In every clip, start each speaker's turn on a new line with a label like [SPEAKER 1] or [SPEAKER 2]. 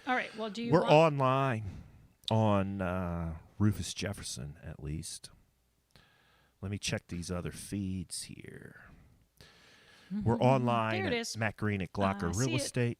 [SPEAKER 1] All right. Well, do you?
[SPEAKER 2] We're online on Rufus Jefferson, at least. Let me check these other feeds here. We're online
[SPEAKER 1] There it
[SPEAKER 2] at
[SPEAKER 1] is.
[SPEAKER 2] Matt Green at Glocker
[SPEAKER 1] see
[SPEAKER 2] Real
[SPEAKER 1] it.
[SPEAKER 2] Estate.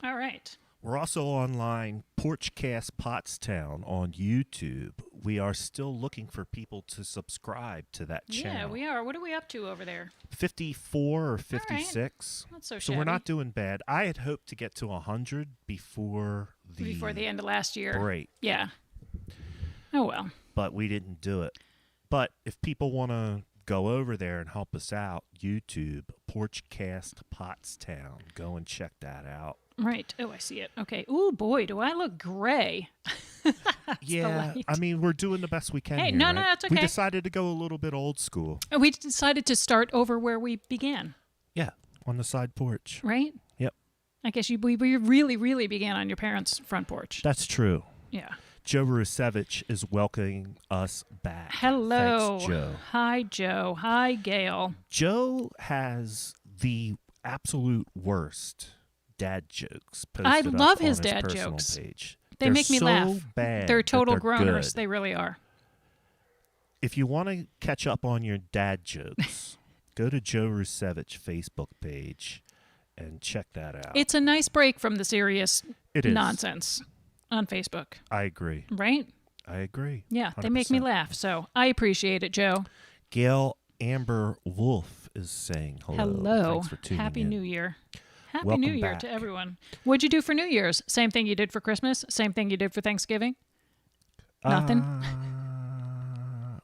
[SPEAKER 1] All right.
[SPEAKER 2] We're also online, Porchcast Pottstown on YouTube. We are still looking for people to subscribe to that channel.
[SPEAKER 1] Yeah, we are. What are we up to over there?
[SPEAKER 2] 54 or 56.
[SPEAKER 1] Not so
[SPEAKER 2] So we're
[SPEAKER 1] shabby.
[SPEAKER 2] not doing bad. I had hoped to get to 100 before the
[SPEAKER 1] end of last year.
[SPEAKER 2] break.
[SPEAKER 1] Yeah. Oh, well.
[SPEAKER 2] But we didn't do it. But if people want to go over there and help us out, YouTube, Porchcast Pottstown. Go and check that out.
[SPEAKER 1] Right. Oh, I see it. Okay. Ooh, boy, do I look gray.
[SPEAKER 2] Yeah, I mean, we're doing the best we can.
[SPEAKER 1] Hey,
[SPEAKER 2] here,
[SPEAKER 1] no,
[SPEAKER 2] right?
[SPEAKER 1] no, that's okay.
[SPEAKER 2] We decided to go a little bit old school.
[SPEAKER 1] We decided to start over where we began.
[SPEAKER 2] Yeah, on the side porch.
[SPEAKER 1] Right?
[SPEAKER 2] Yep.
[SPEAKER 1] I guess we really, really began on your parents' front porch.
[SPEAKER 2] That's true.
[SPEAKER 1] Yeah.
[SPEAKER 2] Joe Rusevich is welcoming us back.
[SPEAKER 1] Hello.
[SPEAKER 2] Thanks, Joe.
[SPEAKER 1] Hi, Joe. Hi, Gail.
[SPEAKER 2] Joe has the absolute worst dad jokes posted
[SPEAKER 1] I love
[SPEAKER 2] up on
[SPEAKER 1] his
[SPEAKER 2] his
[SPEAKER 1] dad
[SPEAKER 2] personal
[SPEAKER 1] jokes.
[SPEAKER 2] Page.
[SPEAKER 1] They
[SPEAKER 2] They're
[SPEAKER 1] make me
[SPEAKER 2] so
[SPEAKER 1] laugh.
[SPEAKER 2] Bad
[SPEAKER 1] They're total
[SPEAKER 2] that they're
[SPEAKER 1] groaners.
[SPEAKER 2] good.
[SPEAKER 1] They really are.
[SPEAKER 2] If you want to catch up on your dad jokes, go to Joe Rusevich Facebook page and check that out.
[SPEAKER 1] It's a nice break from the serious
[SPEAKER 2] It is.
[SPEAKER 1] nonsense on Facebook.
[SPEAKER 2] I agree.
[SPEAKER 1] Right?
[SPEAKER 2] I agree.
[SPEAKER 1] Yeah, they make me
[SPEAKER 2] 100%.
[SPEAKER 1] laugh. So I appreciate it, Joe.
[SPEAKER 2] Gail Amber Wolf is saying hello.
[SPEAKER 1] Hello.
[SPEAKER 2] Thanks for tuning
[SPEAKER 1] Happy
[SPEAKER 2] in.
[SPEAKER 1] New Year. Happy
[SPEAKER 2] Welcome
[SPEAKER 1] New Year
[SPEAKER 2] back.
[SPEAKER 1] to everyone. What'd you do for New Year's? Same thing you did for Christmas? Same thing you did for Thanksgiving? Nothing?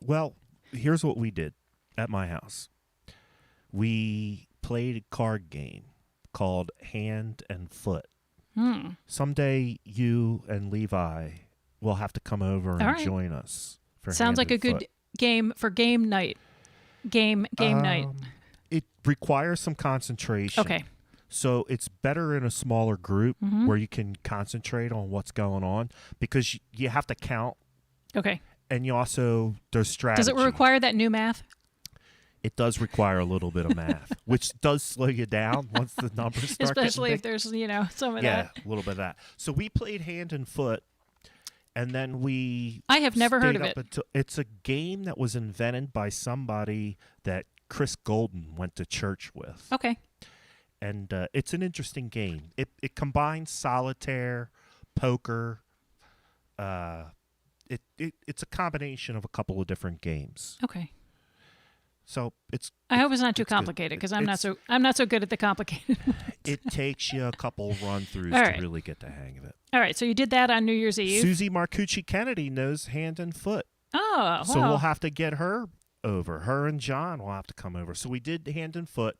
[SPEAKER 2] Well, here's what we did at my house. We played a card game called Hand and Foot. Someday you and Levi will have to come over and
[SPEAKER 1] All right.
[SPEAKER 2] join us for
[SPEAKER 1] Sounds
[SPEAKER 2] Hand
[SPEAKER 1] like a
[SPEAKER 2] and
[SPEAKER 1] good
[SPEAKER 2] Foot.
[SPEAKER 1] game for game night. Game night.
[SPEAKER 2] It requires some concentration.
[SPEAKER 1] Okay.
[SPEAKER 2] So it's better in a smaller group
[SPEAKER 1] Mm-hmm.
[SPEAKER 2] where you can concentrate on what's going on because you have to count,
[SPEAKER 1] Okay.
[SPEAKER 2] and you also there's strategy.
[SPEAKER 1] Does it require that new math?
[SPEAKER 2] It does require a little bit of math, which does slow you down once the numbers start
[SPEAKER 1] Especially
[SPEAKER 2] getting
[SPEAKER 1] if
[SPEAKER 2] big.
[SPEAKER 1] there's, some of
[SPEAKER 2] Yeah,
[SPEAKER 1] that.
[SPEAKER 2] a little bit of that. So we played Hand and Foot, and then we
[SPEAKER 1] I have never heard
[SPEAKER 2] stayed
[SPEAKER 1] of
[SPEAKER 2] up
[SPEAKER 1] it.
[SPEAKER 2] until- it's a game that was invented by somebody that Chris Golden went to church with.
[SPEAKER 1] Okay.
[SPEAKER 2] And it's an interesting game. It combines solitaire, poker. It's a combination of a couple of different games.
[SPEAKER 1] Okay.
[SPEAKER 2] So it's
[SPEAKER 1] I hope it's not too
[SPEAKER 2] it's good.
[SPEAKER 1] complicated because I'm
[SPEAKER 2] It's-
[SPEAKER 1] not so good at the complicated.
[SPEAKER 2] it takes you a couple run-throughs
[SPEAKER 1] All
[SPEAKER 2] to
[SPEAKER 1] right.
[SPEAKER 2] really get the hang of it.
[SPEAKER 1] All right, so you did that on New Year's Eve.
[SPEAKER 2] Susie Marcucci Kennedy knows Hand and Foot,
[SPEAKER 1] Oh,
[SPEAKER 2] so
[SPEAKER 1] well.
[SPEAKER 2] we'll have to get her over. Her and John will have to come over. So we did Hand and Foot.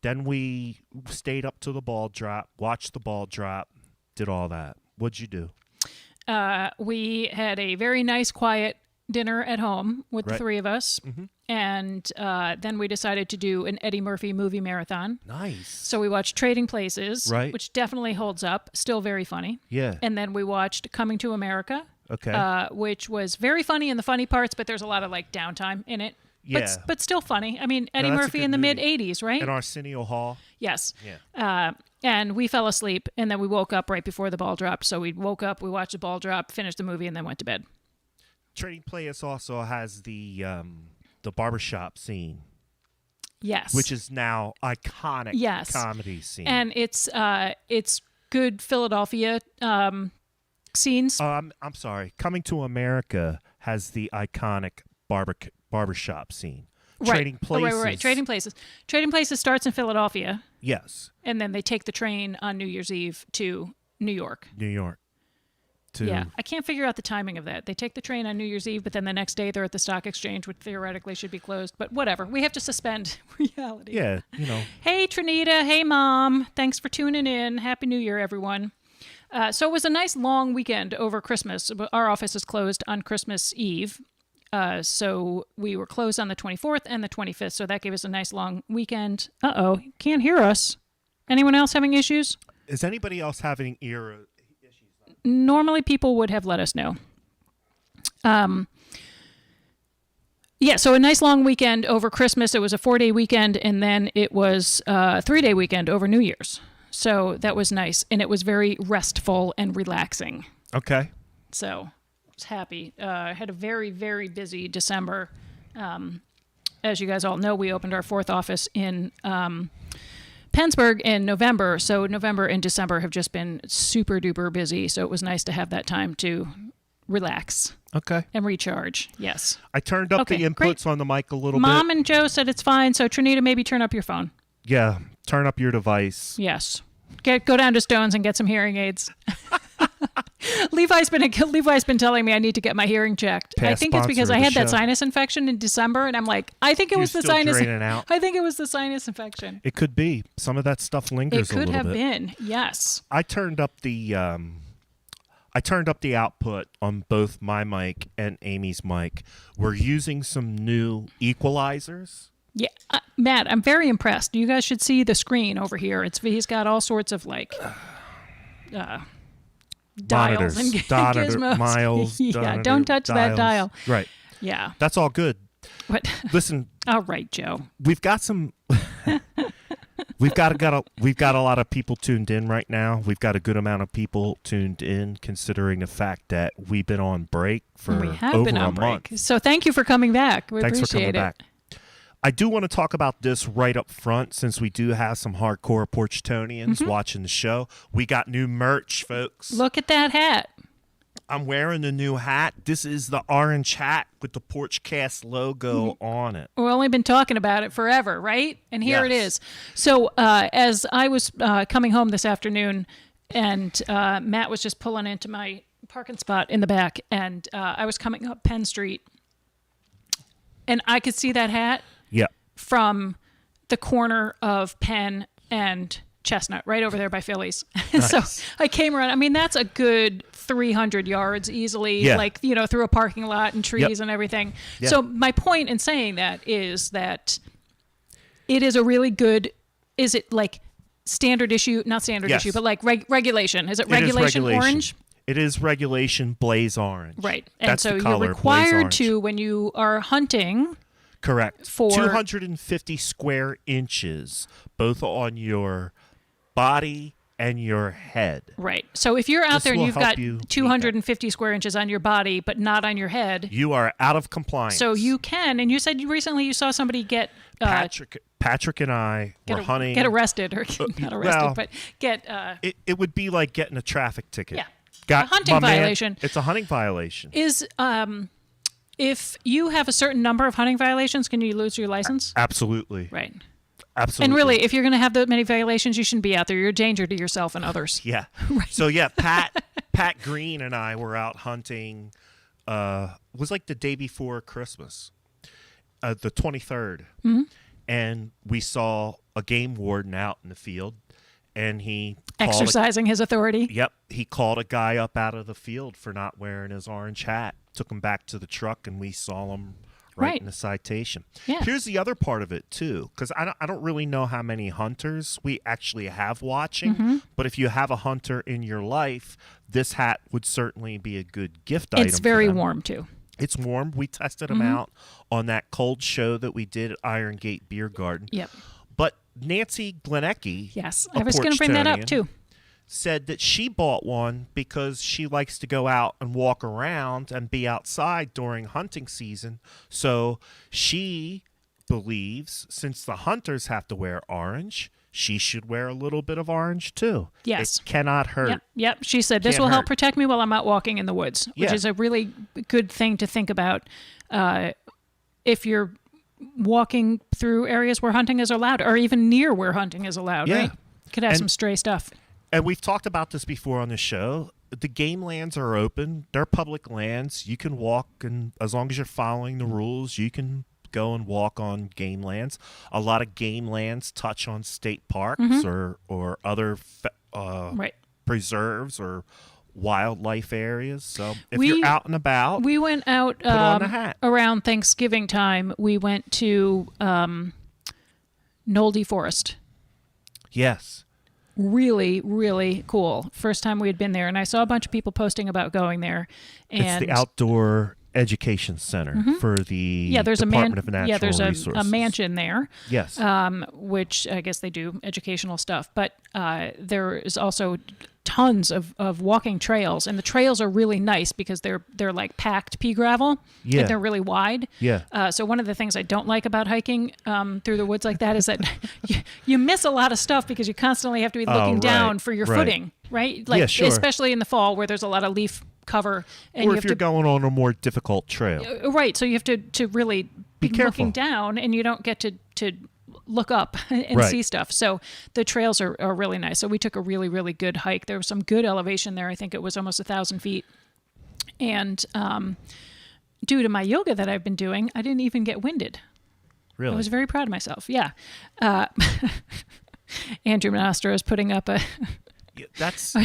[SPEAKER 2] Then we stayed up to the ball drop, watched the ball drop, did all that. What'd you do?
[SPEAKER 1] We had a very nice, quiet dinner at home with the
[SPEAKER 2] Right.
[SPEAKER 1] three of us,
[SPEAKER 2] Mm-hmm.
[SPEAKER 1] and then we decided to do an Eddie Murphy movie marathon.
[SPEAKER 2] Nice.
[SPEAKER 1] So we watched Trading Places,
[SPEAKER 2] Right.
[SPEAKER 1] which definitely holds up, still very funny.
[SPEAKER 2] Yeah.
[SPEAKER 1] And then we watched Coming to America,
[SPEAKER 2] Okay.
[SPEAKER 1] which was very funny in the funny parts, but there's a lot of downtime in it.
[SPEAKER 2] Yeah.
[SPEAKER 1] But still funny. I mean, Eddie
[SPEAKER 2] that's a
[SPEAKER 1] Murphy
[SPEAKER 2] good
[SPEAKER 1] in the
[SPEAKER 2] movie.
[SPEAKER 1] mid-'80s, right?
[SPEAKER 2] And Arsenio Hall.
[SPEAKER 1] Yes.
[SPEAKER 2] Yeah.
[SPEAKER 1] And we fell asleep, and then we woke up right before the ball dropped. So we woke up, we watched the ball drop, finished the movie, and then went to bed.
[SPEAKER 2] Trading Places also has the barbershop scene,
[SPEAKER 1] Yes.
[SPEAKER 2] which is now iconic
[SPEAKER 1] Yes.
[SPEAKER 2] comedy scene.
[SPEAKER 1] And it's good Philadelphia scenes.
[SPEAKER 2] I'm sorry. Coming to America has the iconic barbershop scene.
[SPEAKER 1] Right.
[SPEAKER 2] Trading Places.
[SPEAKER 1] Right. Trading Places. Trading Places starts in Philadelphia,
[SPEAKER 2] Yes.
[SPEAKER 1] and then they take the train on New Year's Eve to New York.
[SPEAKER 2] New York.
[SPEAKER 1] Yeah, I can't figure out the timing of that. They take the train on New Year's Eve, but then the next day they're at the stock exchange, which theoretically should be closed. But whatever. We have to suspend reality.
[SPEAKER 2] Yeah,
[SPEAKER 1] Hey, Trinita. Hey, Mom. Thanks for tuning in. Happy New Year, everyone. So it was a nice long weekend over Christmas. Our office is closed on Christmas Eve. So we were closed on the 24th and the 25th. So that gave us a nice long weekend. Uh-oh. Can't hear us. Anyone else having issues?
[SPEAKER 2] Is anybody else having ear issues?
[SPEAKER 1] Normally people would have let us know. Yeah, so a nice long weekend over Christmas. It was a 4-day weekend, and then it was a 3-day weekend over New Year's. So that was nice. And it was very restful and relaxing.
[SPEAKER 2] Okay.
[SPEAKER 1] So I was happy. I had a very, very busy December. As you guys all know, we opened our 4th office in Pennsburg in November. So November and December have just been super duper busy. So it was nice to have that time to relax.
[SPEAKER 2] Okay.
[SPEAKER 1] And recharge. Yes.
[SPEAKER 2] I turned up the inputs
[SPEAKER 1] great.
[SPEAKER 2] on the mic a little
[SPEAKER 1] Mom
[SPEAKER 2] bit.
[SPEAKER 1] and Joe said it's fine. So Trinita, maybe turn up your phone.
[SPEAKER 2] Yeah. Turn up your device.
[SPEAKER 1] Yes. Go down to Stone's and get some hearing aids. Levi's been telling me I need to get my hearing checked.
[SPEAKER 2] Past
[SPEAKER 1] I think it's because
[SPEAKER 2] sponsor
[SPEAKER 1] I
[SPEAKER 2] of
[SPEAKER 1] had
[SPEAKER 2] the
[SPEAKER 1] that
[SPEAKER 2] show.
[SPEAKER 1] sinus infection in December, and I'm like, I think it was the
[SPEAKER 2] still
[SPEAKER 1] sinus.
[SPEAKER 2] draining out.
[SPEAKER 1] I think it was the sinus infection.
[SPEAKER 2] It could be. Some of that stuff lingers
[SPEAKER 1] It
[SPEAKER 2] a
[SPEAKER 1] could
[SPEAKER 2] little
[SPEAKER 1] have
[SPEAKER 2] bit.
[SPEAKER 1] been. Yes.
[SPEAKER 2] I turned up the output on both my mic and Amy's mic. We're using some new equalizers.
[SPEAKER 1] Yeah, Matt, I'm very impressed. You guys should see the screen over here. He's got all sorts of like dials and gizmos.
[SPEAKER 2] Miles.
[SPEAKER 1] Yeah, don't touch that dial.
[SPEAKER 2] Right.
[SPEAKER 1] Yeah.
[SPEAKER 2] That's all good.
[SPEAKER 1] But
[SPEAKER 2] Listen,
[SPEAKER 1] all right, Joe.
[SPEAKER 2] we've got some. We've got a lot of people tuned in right now. We've got a good amount of people tuned in, considering the fact that we've been on break for
[SPEAKER 1] We have
[SPEAKER 2] over
[SPEAKER 1] been
[SPEAKER 2] a
[SPEAKER 1] on break.
[SPEAKER 2] month.
[SPEAKER 1] So thank you for coming back. We
[SPEAKER 2] Thanks for
[SPEAKER 1] appreciate
[SPEAKER 2] coming
[SPEAKER 1] it.
[SPEAKER 2] back. I do want to talk about this right up front, since we do have some hardcore Porchtonians watching the show. We got new merch, folks.
[SPEAKER 1] Look at that hat.
[SPEAKER 2] I'm wearing the new hat. This is the orange hat with the Porchcast logo on it.
[SPEAKER 1] We've only been talking about it forever, right? And here it
[SPEAKER 2] Yes.
[SPEAKER 1] is. So as I was coming home this afternoon, and Matt was just pulling into my parking spot in the back, and I was coming up Penn Street, and I could see that hat
[SPEAKER 2] Yeah.
[SPEAKER 1] from the corner of Penn and Chestnut, right over there by Phillies. So I came around. I mean, that's a good 300 yards easily,
[SPEAKER 2] Yeah.
[SPEAKER 1] like, through a parking lot and trees and everything.
[SPEAKER 2] Yeah.
[SPEAKER 1] So my point in saying that is that it is a really good, is it like standard issue, not standard
[SPEAKER 2] Yes.
[SPEAKER 1] issue, but like regulation. Is it
[SPEAKER 2] It is
[SPEAKER 1] regulation orange?
[SPEAKER 2] It is regulation blaze orange.
[SPEAKER 1] Right. And
[SPEAKER 2] That's
[SPEAKER 1] so
[SPEAKER 2] the
[SPEAKER 1] you're
[SPEAKER 2] color, blaze
[SPEAKER 1] required
[SPEAKER 2] orange.
[SPEAKER 1] to, when you are hunting,
[SPEAKER 2] Correct.
[SPEAKER 1] for-
[SPEAKER 2] 250 square inches, both on your body and your head.
[SPEAKER 1] right. So if you're out
[SPEAKER 2] This
[SPEAKER 1] there and
[SPEAKER 2] will
[SPEAKER 1] you've
[SPEAKER 2] help
[SPEAKER 1] got
[SPEAKER 2] you meet
[SPEAKER 1] 250 square inches on your body, but not on your head,
[SPEAKER 2] You are out of compliance.
[SPEAKER 1] so you can, and you said recently you saw somebody get
[SPEAKER 2] Patrick and I were hunting.
[SPEAKER 1] get arrested, or not arrested,
[SPEAKER 2] well,
[SPEAKER 1] but get
[SPEAKER 2] It would be like getting a traffic ticket.
[SPEAKER 1] yeah,
[SPEAKER 2] Got
[SPEAKER 1] a hunting
[SPEAKER 2] my man,
[SPEAKER 1] violation.
[SPEAKER 2] It's a hunting violation.
[SPEAKER 1] Is if you have a certain number of hunting violations, can you lose your license?
[SPEAKER 2] Absolutely.
[SPEAKER 1] Right.
[SPEAKER 2] Absolutely.
[SPEAKER 1] And really, if you're going to have that many violations, you shouldn't be out there. You're a danger to yourself and others.
[SPEAKER 2] Yeah. So yeah, Pat Green and I were out hunting. It was like the day before Christmas, the 23rd, and we saw a game warden out in the field, and he
[SPEAKER 1] Exercising his authority.
[SPEAKER 2] he called a guy up out of the field for not wearing his orange hat. Took him back to the truck, and we saw him
[SPEAKER 1] Right.
[SPEAKER 2] in the citation.
[SPEAKER 1] Yeah.
[SPEAKER 2] Here's the other part of it too, because I don't really know how many hunters we actually have watching, but if you have a hunter in your life, this hat would certainly be a good gift item.
[SPEAKER 1] It's
[SPEAKER 2] for
[SPEAKER 1] very
[SPEAKER 2] them.
[SPEAKER 1] warm too.
[SPEAKER 2] It's warm. We tested them out on that cold show that we did at Iron Gate Beer Garden.
[SPEAKER 1] Yep.
[SPEAKER 2] But Nancy Glenecki,
[SPEAKER 1] Yes,
[SPEAKER 2] a
[SPEAKER 1] I was going to bring that up
[SPEAKER 2] Porchtonian,
[SPEAKER 1] too.
[SPEAKER 2] said that she bought one because she likes to go out and walk around and be outside during hunting season. So she believes, since the hunters have to wear orange, she should wear a little bit of orange too.
[SPEAKER 1] Yes.
[SPEAKER 2] It cannot hurt.
[SPEAKER 1] Yep. She said this
[SPEAKER 2] Can't
[SPEAKER 1] will help
[SPEAKER 2] hurt.
[SPEAKER 1] protect me while I'm out walking in the woods, which
[SPEAKER 2] Yeah.
[SPEAKER 1] is a really good thing to think about if you're walking through areas where hunting is allowed, or even near where hunting is allowed.
[SPEAKER 2] Yeah.
[SPEAKER 1] Right? Could have
[SPEAKER 2] And-
[SPEAKER 1] some stray stuff.
[SPEAKER 2] And we've talked about this before on the show. The game lands are open. They're public lands. You can walk, and as long as you're following the rules, you can go and walk on game lands. A lot of game lands touch on state parks or other
[SPEAKER 1] Right.
[SPEAKER 2] preserves or wildlife areas. So if
[SPEAKER 1] We-
[SPEAKER 2] you're out and about,
[SPEAKER 1] We went out
[SPEAKER 2] on the hat.
[SPEAKER 1] around Thanksgiving time. We went to Nolde Forest.
[SPEAKER 2] yes.
[SPEAKER 1] Really, really cool. First time we had been there, and I saw a bunch of people posting about going there. And
[SPEAKER 2] It's the outdoor education center for the
[SPEAKER 1] there's
[SPEAKER 2] Department of Natural
[SPEAKER 1] there's
[SPEAKER 2] Resources.
[SPEAKER 1] a mansion there.
[SPEAKER 2] Yes.
[SPEAKER 1] Which I guess they do educational stuff, but there is also tons of walking trails, and the trails are really nice because they're like packed pea gravel.
[SPEAKER 2] Yeah.
[SPEAKER 1] And they're really wide.
[SPEAKER 2] Yeah.
[SPEAKER 1] So one of the things I don't like about hiking through the woods like that is that you miss a lot of stuff because you constantly have to be looking down for your footing, right? Like,
[SPEAKER 2] yeah, sure.
[SPEAKER 1] especially in the fall where there's a lot of leaf cover. And
[SPEAKER 2] Or if you're going on a more difficult trail.
[SPEAKER 1] Right. So you have to really be
[SPEAKER 2] careful.
[SPEAKER 1] looking down, and you don't get to look up and see stuff. So the trails are really nice. So we took a really, really good hike. There was some good elevation there. I think it was almost 1,000 feet. And due to my yoga that I've been doing, I didn't even get winded.
[SPEAKER 2] Really?
[SPEAKER 1] I was very proud of myself. Yeah. Andrew Monastro is putting up a
[SPEAKER 2] Yeah, that's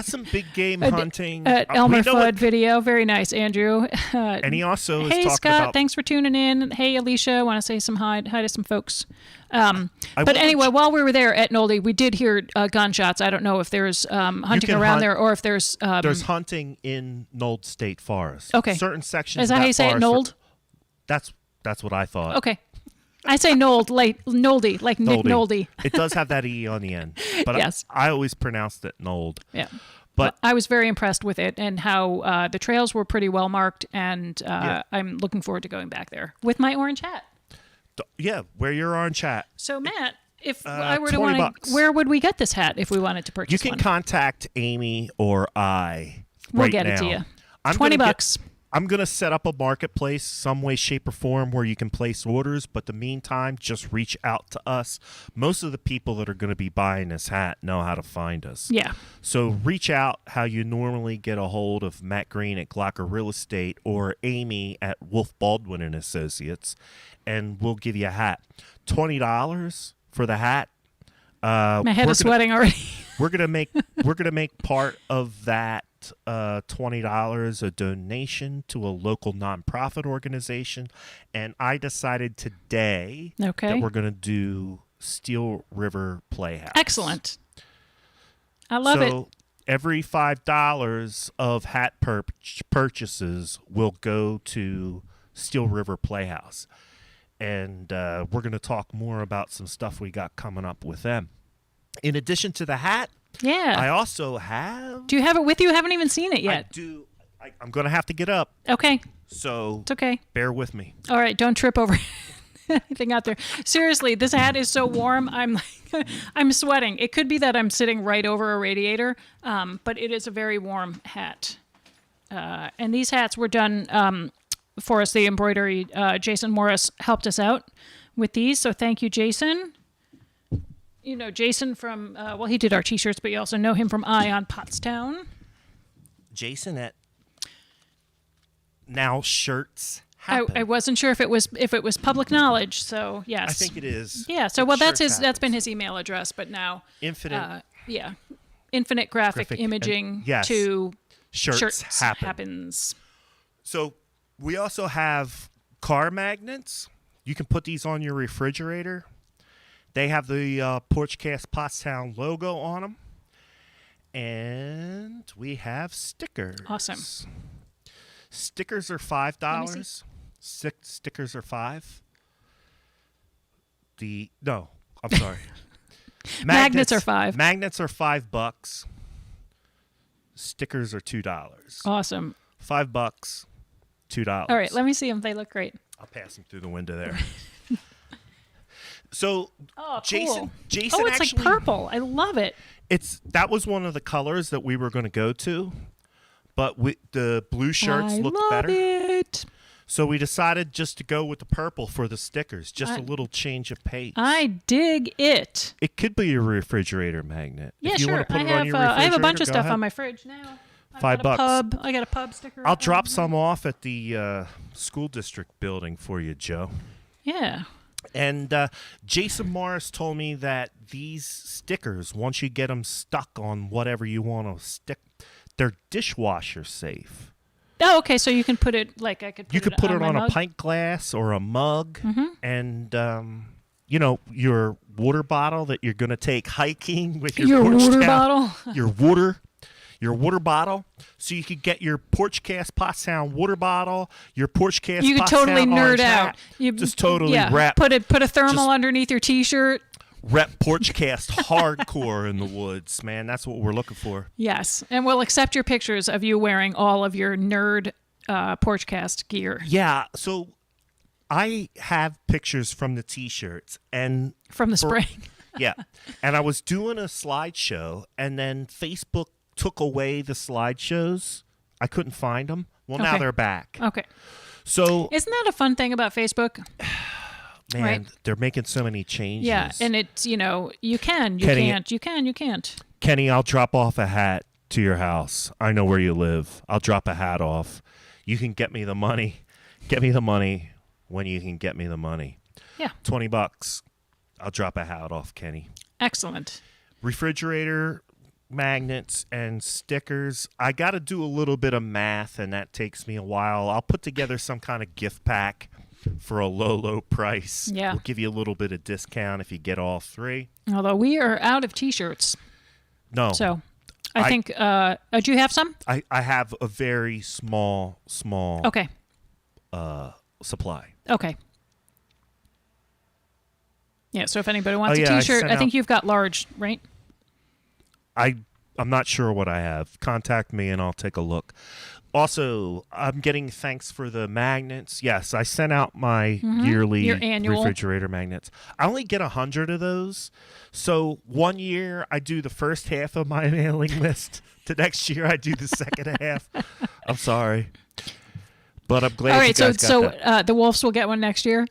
[SPEAKER 2] some big game hunting.
[SPEAKER 1] Elmer Fudd video. Very nice, Andrew.
[SPEAKER 2] And he also is
[SPEAKER 1] hey,
[SPEAKER 2] talking
[SPEAKER 1] Scott,
[SPEAKER 2] about...
[SPEAKER 1] thanks for tuning in. Hey, Alicia, want to say some hi to some folks.
[SPEAKER 2] I
[SPEAKER 1] But anyway, while we were there at Nolde, we did hear gunshots. I don't know if there's hunting around there or if there's...
[SPEAKER 2] there's hunting in Nold State Forest.
[SPEAKER 1] Okay.
[SPEAKER 2] Certain sections
[SPEAKER 1] Is that
[SPEAKER 2] of
[SPEAKER 1] how you say it,
[SPEAKER 2] forest
[SPEAKER 1] Nold?
[SPEAKER 2] That's what I thought.
[SPEAKER 1] Okay. I say Nold, like Nolde, like Nick Nolde.
[SPEAKER 2] It does have that E on the end. But
[SPEAKER 1] yes.
[SPEAKER 2] I always pronounced it Nold.
[SPEAKER 1] Yeah.
[SPEAKER 2] But
[SPEAKER 1] I was very impressed with it and how the trails were pretty well marked, and I'm looking forward to going back there with my orange hat.
[SPEAKER 2] Yeah, wear your orange hat.
[SPEAKER 1] So, Matt, if I were to
[SPEAKER 2] $20.
[SPEAKER 1] where would we get this hat if we wanted to purchase
[SPEAKER 2] You can
[SPEAKER 1] one?
[SPEAKER 2] contact Amy or I
[SPEAKER 1] We'll
[SPEAKER 2] right
[SPEAKER 1] get
[SPEAKER 2] now.
[SPEAKER 1] it to you.
[SPEAKER 2] I'm
[SPEAKER 1] $20.
[SPEAKER 2] I'm going to set up a marketplace some way, shape, or form where you can place orders, but the meantime, just reach out to us. Most of the people that are going to be buying this hat know how to find us.
[SPEAKER 1] Yeah.
[SPEAKER 2] So reach out how you normally get a hold of Matt Green at Glocker Real Estate or Amy at Wolf Baldwin and Associates, and we'll give you a hat. $20 for the hat.
[SPEAKER 1] My head is sweating already.
[SPEAKER 2] We're gonna make part of that $20 a donation to a local nonprofit organization, and I decided today that we're gonna do Steel River Playhouse.
[SPEAKER 1] Excellent. I love it.
[SPEAKER 2] So every $5 of hat purchases will go to Steel River Playhouse, and we're gonna talk more about some stuff we got coming up with them. In addition to the hat, I also have...
[SPEAKER 1] Do you have it with you? I haven't even seen it yet.
[SPEAKER 2] I do. I'm going to have to get up.
[SPEAKER 1] Okay.
[SPEAKER 2] So
[SPEAKER 1] it's okay.
[SPEAKER 2] Bear with me.
[SPEAKER 1] All right. Don't trip over anything out there. Seriously, this hat is so warm. I'm sweating. It could be that I'm sitting right over a radiator, but it is a very warm hat. And these hats were done for us. The embroidery, Jason Morris helped us out with these. So thank you, Jason. You know Jason from, he did our T-shirts, but you also know him from Eye on Pottstown.
[SPEAKER 2] Jason at Now Shirts Happen.
[SPEAKER 1] I wasn't sure if it was public knowledge, so yes.
[SPEAKER 2] I think it is.
[SPEAKER 1] Yeah, so that's been his email address, but now
[SPEAKER 2] Infinite
[SPEAKER 1] graphic imaging to Shirts happens.
[SPEAKER 2] So we also have car magnets. You can put these on your refrigerator. They have the Porchcast Pottstown logo on them. And we have stickers.
[SPEAKER 1] Awesome.
[SPEAKER 2] Stickers are $5. Stickers are $5. I'm sorry.
[SPEAKER 1] Magnets are $5.
[SPEAKER 2] Magnets are $5. Stickers are $2.
[SPEAKER 1] Awesome.
[SPEAKER 2] $5, $2.
[SPEAKER 1] All right, let me see them. They look great.
[SPEAKER 2] I'll pass them through the window there. So,
[SPEAKER 1] Jason,
[SPEAKER 2] cool.
[SPEAKER 1] it's like purple. I love it.
[SPEAKER 2] That was one of the colors that we were going to go to, but the blue shirts looked better.
[SPEAKER 1] It.
[SPEAKER 2] So we decided just to go with the purple for the stickers, just a little change of pace.
[SPEAKER 1] I dig it.
[SPEAKER 2] It could be a refrigerator magnet.
[SPEAKER 1] Yeah,
[SPEAKER 2] if you
[SPEAKER 1] sure.
[SPEAKER 2] want to put it on your
[SPEAKER 1] I have a bunch of stuff
[SPEAKER 2] ahead.
[SPEAKER 1] on my fridge now.
[SPEAKER 2] $5.
[SPEAKER 1] I got a pub sticker.
[SPEAKER 2] I'll drop some off at the school district building for you, Joe.
[SPEAKER 1] Yeah.
[SPEAKER 2] And Jason Morris told me that these stickers, once you get them stuck on whatever you want to stick, they're dishwasher safe.
[SPEAKER 1] Oh, okay. So you can put it like I could.
[SPEAKER 2] You could put it on
[SPEAKER 1] mug?
[SPEAKER 2] a pint glass or a mug, and your water bottle that you're going to take hiking with your
[SPEAKER 1] water
[SPEAKER 2] Porchtown,
[SPEAKER 1] bottle.
[SPEAKER 2] your water. your water bottle, so you could get your Porchcast Pottstown water bottle, your Porchcast
[SPEAKER 1] You could
[SPEAKER 2] Pottstown
[SPEAKER 1] totally nerd
[SPEAKER 2] orange
[SPEAKER 1] out.
[SPEAKER 2] hat.
[SPEAKER 1] You
[SPEAKER 2] Just totally
[SPEAKER 1] yeah.
[SPEAKER 2] rep.
[SPEAKER 1] Put a thermal
[SPEAKER 2] Just-
[SPEAKER 1] underneath your T-shirt.
[SPEAKER 2] Rep Porchcast hardcore in the woods, man. That's what we're looking for.
[SPEAKER 1] Yes, and we'll accept your pictures of you wearing all of your nerd Porchcast gear
[SPEAKER 2] Yeah, so I have pictures from the T-shirts and
[SPEAKER 1] from the spring.
[SPEAKER 2] yeah, and I was doing a slideshow, and then Facebook took away the slideshows. I couldn't find them. Well, now
[SPEAKER 1] Okay.
[SPEAKER 2] they're back.
[SPEAKER 1] Okay,
[SPEAKER 2] So,
[SPEAKER 1] isn't that a fun thing about Facebook?
[SPEAKER 2] man,
[SPEAKER 1] right.
[SPEAKER 2] they're making so many changes.
[SPEAKER 1] Yeah, and it's you can, you
[SPEAKER 2] Kenny-
[SPEAKER 1] can't, you can, you can't.
[SPEAKER 2] Kenny, I'll drop off a hat to your house. I know where you live. I'll drop a hat off. You can get me the money. Get me the money when you can get me the money.
[SPEAKER 1] Yeah,
[SPEAKER 2] $20. I'll drop a hat off, Kenny.
[SPEAKER 1] excellent.
[SPEAKER 2] Refrigerator magnets and stickers. I got to do a little bit of math, and that takes me a while. I'll put together some kind of gift pack for a low price.
[SPEAKER 1] Yeah.
[SPEAKER 2] We'll give you a little bit of discount if you get all three.
[SPEAKER 1] Although we are out of T-shirts,
[SPEAKER 2] No.
[SPEAKER 1] so I think. Do you have some?
[SPEAKER 2] I have a very small
[SPEAKER 1] Okay.
[SPEAKER 2] supply.
[SPEAKER 1] Okay. Yeah. So if anybody wants
[SPEAKER 2] Oh,
[SPEAKER 1] a
[SPEAKER 2] yeah, I
[SPEAKER 1] T-shirt,
[SPEAKER 2] sent
[SPEAKER 1] I think
[SPEAKER 2] out-
[SPEAKER 1] you've got large, right?
[SPEAKER 2] I'm not sure what I have. Contact me and I'll take a look. Also, I'm getting thanks for the magnets. Yes, I sent out my yearly
[SPEAKER 1] Your annual.
[SPEAKER 2] refrigerator magnets. I only get 100 of those. So 1 year I do the first half of my mailing list. The next year I do the second half. I'm sorry. But I'm glad
[SPEAKER 1] All
[SPEAKER 2] you
[SPEAKER 1] right.
[SPEAKER 2] guys got that.
[SPEAKER 1] The Wolves will get one next year.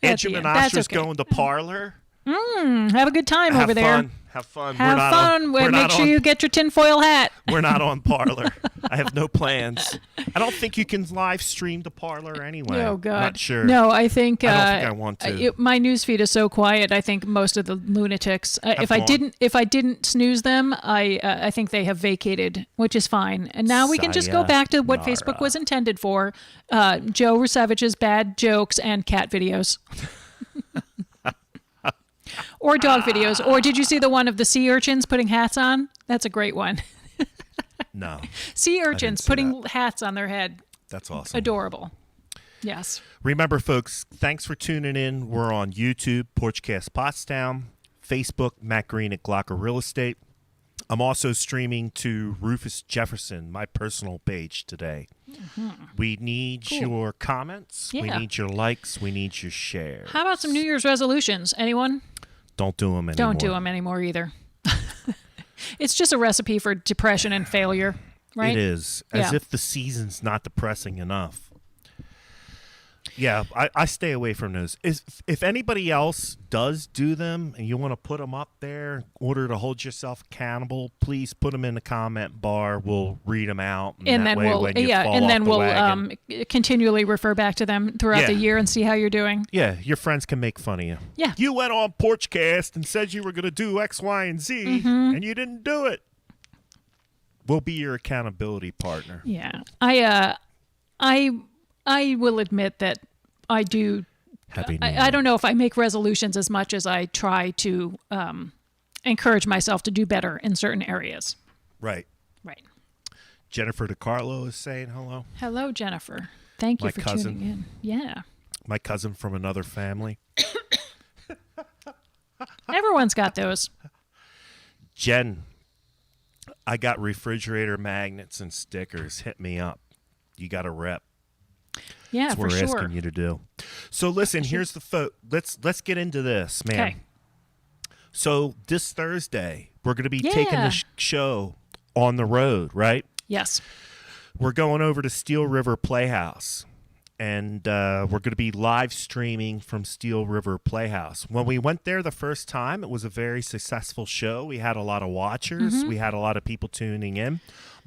[SPEAKER 2] Andrew
[SPEAKER 1] the end.
[SPEAKER 2] Menasher's
[SPEAKER 1] That's okay.
[SPEAKER 2] going to Parlor.
[SPEAKER 1] Have a good time
[SPEAKER 2] Have
[SPEAKER 1] over there.
[SPEAKER 2] fun. Have fun.
[SPEAKER 1] Have fun.
[SPEAKER 2] We're
[SPEAKER 1] Make
[SPEAKER 2] not
[SPEAKER 1] sure
[SPEAKER 2] on-
[SPEAKER 1] you get your tinfoil hat.
[SPEAKER 2] We're not on Parlor. I have no plans. I don't think you can live stream to Parlor anyway.
[SPEAKER 1] Oh God!
[SPEAKER 2] Not sure.
[SPEAKER 1] No, I think
[SPEAKER 2] I don't think I want to.
[SPEAKER 1] My newsfeed is so quiet. I think most of the lunatics. If I
[SPEAKER 2] gone.
[SPEAKER 1] didn't snooze them, I think they have vacated, which is fine. And now we can just go back to what
[SPEAKER 2] Sayonara.
[SPEAKER 1] Facebook was intended for: Joe Rusevich's bad jokes and cat videos. Or dog videos. Or did you see the one of the sea urchins putting hats on? That's a great one.
[SPEAKER 2] No.
[SPEAKER 1] Sea urchins
[SPEAKER 2] see
[SPEAKER 1] putting hats on their head.
[SPEAKER 2] That's awesome.
[SPEAKER 1] Adorable. Yes.
[SPEAKER 2] Remember, folks, thanks for tuning in. We're on YouTube, Porchcast Pottstown, Facebook, Matt Green at Glocker Real Estate. I'm also streaming to Rufus Jefferson, my personal page today. We need
[SPEAKER 1] Cool.
[SPEAKER 2] your comments. We
[SPEAKER 1] Yeah.
[SPEAKER 2] need your likes. We need your shares.
[SPEAKER 1] How about some New Year's resolutions? Anyone?
[SPEAKER 2] Don't do them anymore.
[SPEAKER 1] Don't do them anymore either. It's just a recipe for depression and failure, right?
[SPEAKER 2] It is. As
[SPEAKER 1] Yeah.
[SPEAKER 2] if the season's not depressing enough. Yeah, I stay away from those. If anybody else does do them and you want to put them up there in order to hold yourself accountable, please put them in the comment bar. We'll read them out.
[SPEAKER 1] And
[SPEAKER 2] that
[SPEAKER 1] then
[SPEAKER 2] way
[SPEAKER 1] we'll
[SPEAKER 2] when you fall
[SPEAKER 1] and
[SPEAKER 2] off
[SPEAKER 1] then
[SPEAKER 2] the
[SPEAKER 1] we'll
[SPEAKER 2] wagon,
[SPEAKER 1] continually refer back to them throughout the
[SPEAKER 2] Yeah.
[SPEAKER 1] year and see how you're doing.
[SPEAKER 2] yeah, your friends can make fun of you.
[SPEAKER 1] Yeah.
[SPEAKER 2] You went on Porchcast and said you were going to do X, Y, and Z,
[SPEAKER 1] Mm-hmm.
[SPEAKER 2] and you didn't do it. We'll be your accountability partner.
[SPEAKER 1] Yeah. I will admit that I do.
[SPEAKER 2] Happy New Year.
[SPEAKER 1] I don't know if I make resolutions as much as I try to encourage myself to do better in certain areas.
[SPEAKER 2] Right.
[SPEAKER 1] Right.
[SPEAKER 2] Jennifer DiCarlo is saying hello.
[SPEAKER 1] Hello, Jennifer. Thank you
[SPEAKER 2] My
[SPEAKER 1] for
[SPEAKER 2] cousin.
[SPEAKER 1] tuning in. Yeah.
[SPEAKER 2] My cousin from another family.
[SPEAKER 1] Everyone's got those.
[SPEAKER 2] Jen, I got refrigerator magnets and stickers. Hit me up. You got a rep.
[SPEAKER 1] Yeah,
[SPEAKER 2] That's what
[SPEAKER 1] for
[SPEAKER 2] we're
[SPEAKER 1] sure.
[SPEAKER 2] asking you to do. So listen, here's the let's get into this, man.
[SPEAKER 1] Okay.
[SPEAKER 2] So this Thursday, we're going to be taking
[SPEAKER 1] Yeah.
[SPEAKER 2] the show on the road, right?
[SPEAKER 1] Yes.
[SPEAKER 2] We're going over to Steel River Playhouse, and we're going to be live streaming from Steel River Playhouse. When we went there the first time, it was a very successful show. We had a lot of watchers.
[SPEAKER 1] Mm-hmm.
[SPEAKER 2] We had a lot of people tuning in,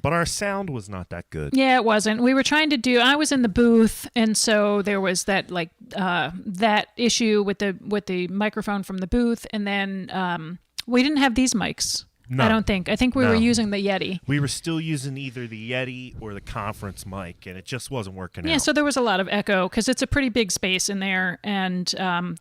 [SPEAKER 2] but our sound was not that good.
[SPEAKER 1] Yeah, it wasn't. We were trying to do. I was in the booth, and so there was that that issue with the microphone from the booth, and then we didn't have these mics.
[SPEAKER 2] No.
[SPEAKER 1] I don't think. I think we
[SPEAKER 2] No.
[SPEAKER 1] were using the Yeti.
[SPEAKER 2] We were still using either the Yeti or the conference mic, and it just wasn't working
[SPEAKER 1] Yeah,
[SPEAKER 2] out.
[SPEAKER 1] so there was a lot of echo because it's a pretty big space in there, and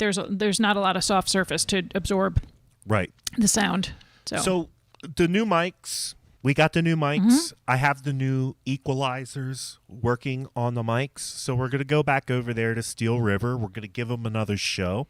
[SPEAKER 1] there's not a lot of soft surface to absorb
[SPEAKER 2] Right.
[SPEAKER 1] the sound.
[SPEAKER 2] So the new mics, we got the new mics. I have the new equalizers working on the mics. So we're going to go back over there to Steel River. We're going to give them another show.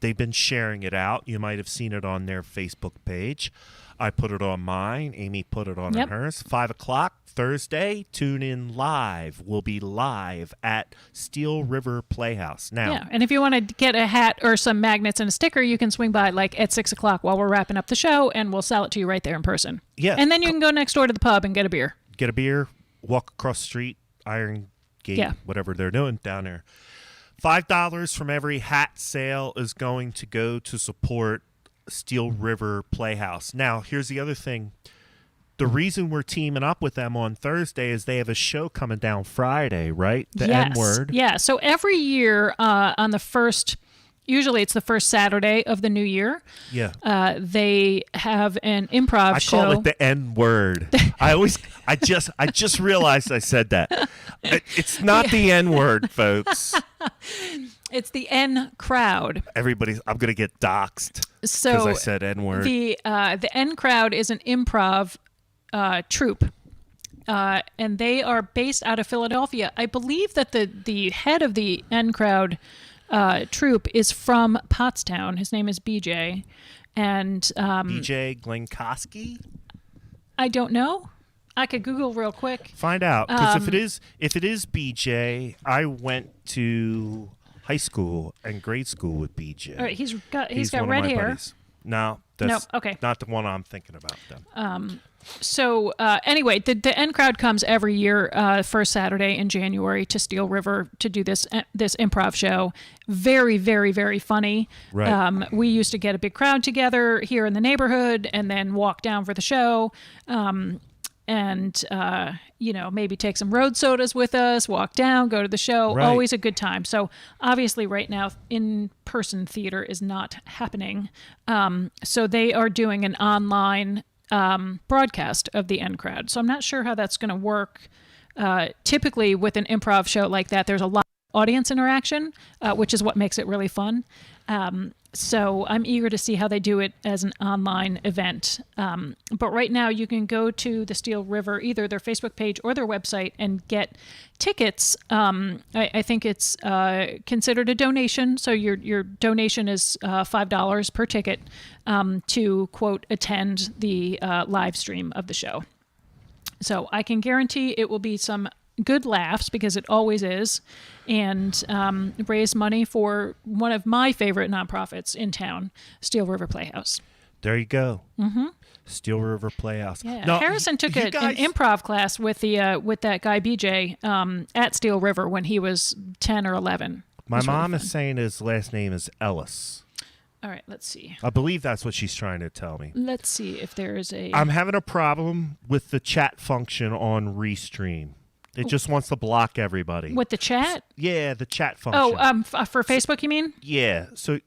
[SPEAKER 2] They've been sharing it out. You might have seen it on their Facebook page. I put it on mine. Amy put it on hers. 5 o'clock Thursday. Tune in live. We'll be live at Steel River Playhouse. Now,
[SPEAKER 1] yeah, and if you want to get a hat or some magnets and a sticker, you can swing by like at 6 o'clock while we're wrapping up the show, and we'll sell it to you right there in person.
[SPEAKER 2] Yeah.
[SPEAKER 1] And then you can go next door to the pub and get a beer.
[SPEAKER 2] Get a beer, walk across the street, Iron Gate, whatever they're doing down there. $5 from every hat sale is going to go to support Steel River Playhouse. Now, here's the other thing. The reason we're teaming up with them on Thursday is they have a show coming down Friday, right? The N-word.
[SPEAKER 1] Yeah. So every year on the first, usually it's the first Saturday of the new year.
[SPEAKER 2] Yeah.
[SPEAKER 1] They have an improv show.
[SPEAKER 2] I call it the N-word. I just realized I said that. It's not the N-word, folks.
[SPEAKER 1] It's the N crowd.
[SPEAKER 2] I'm going to get doxxed because I said N-word.
[SPEAKER 1] The N crowd is an improv troupe. And they are based out of Philadelphia. I believe that the head of the N crowd troupe is from Pottstown. His name is BJ. And
[SPEAKER 2] BJ Glenkoski?
[SPEAKER 1] I don't know. I could Google real quick.
[SPEAKER 2] Find out, because if it is BJ, I went to high school and grade school with BJ.
[SPEAKER 1] All right, he's got red hair.
[SPEAKER 2] Buddies. No, that's
[SPEAKER 1] okay.
[SPEAKER 2] Not the one I'm thinking about then.
[SPEAKER 1] So anyway, the N crowd comes every year, first Saturday in January to Steel River to do this improv show. Very, very, very funny.
[SPEAKER 2] Right.
[SPEAKER 1] We used to get a big crowd together here in the neighborhood and then walk down for the show. And maybe take some road sodas with us, walk down, go to the show.
[SPEAKER 2] Right.
[SPEAKER 1] Always a good time. So obviously right now in-person theater is not happening. So they are doing an online broadcast of the N crowd. So I'm not sure how that's going to work. Typically with an improv show like that, there's a lot of audience interaction, which is what makes it really fun. So I'm eager to see how they do it as an online event. But right now you can go to the Steel River, either their Facebook page or their website, and get tickets. I think it's considered a donation. So your donation is $5 per ticket to, quote, attend the live stream of the show. So I can guarantee it will be some good laughs, because it always is, and raise money for one of my favorite nonprofits in town, Steel River Playhouse.
[SPEAKER 2] There you go. Mm-hmm. Steel River Playhouse.
[SPEAKER 1] Yeah.
[SPEAKER 2] Now,
[SPEAKER 1] Harrison took an improv class with that guy BJ at Steel River when he was 10 or 11.
[SPEAKER 2] My mom is saying his last name is Ellis.
[SPEAKER 1] All right, let's see.
[SPEAKER 2] I believe that's what she's trying to tell me.
[SPEAKER 1] Let's see if there is a...
[SPEAKER 2] I'm having a problem with the chat function on Restream. It just wants to block everybody.
[SPEAKER 1] With the chat?
[SPEAKER 2] Yeah, the chat function.
[SPEAKER 1] Oh, for Facebook, you mean?
[SPEAKER 2] Yeah. So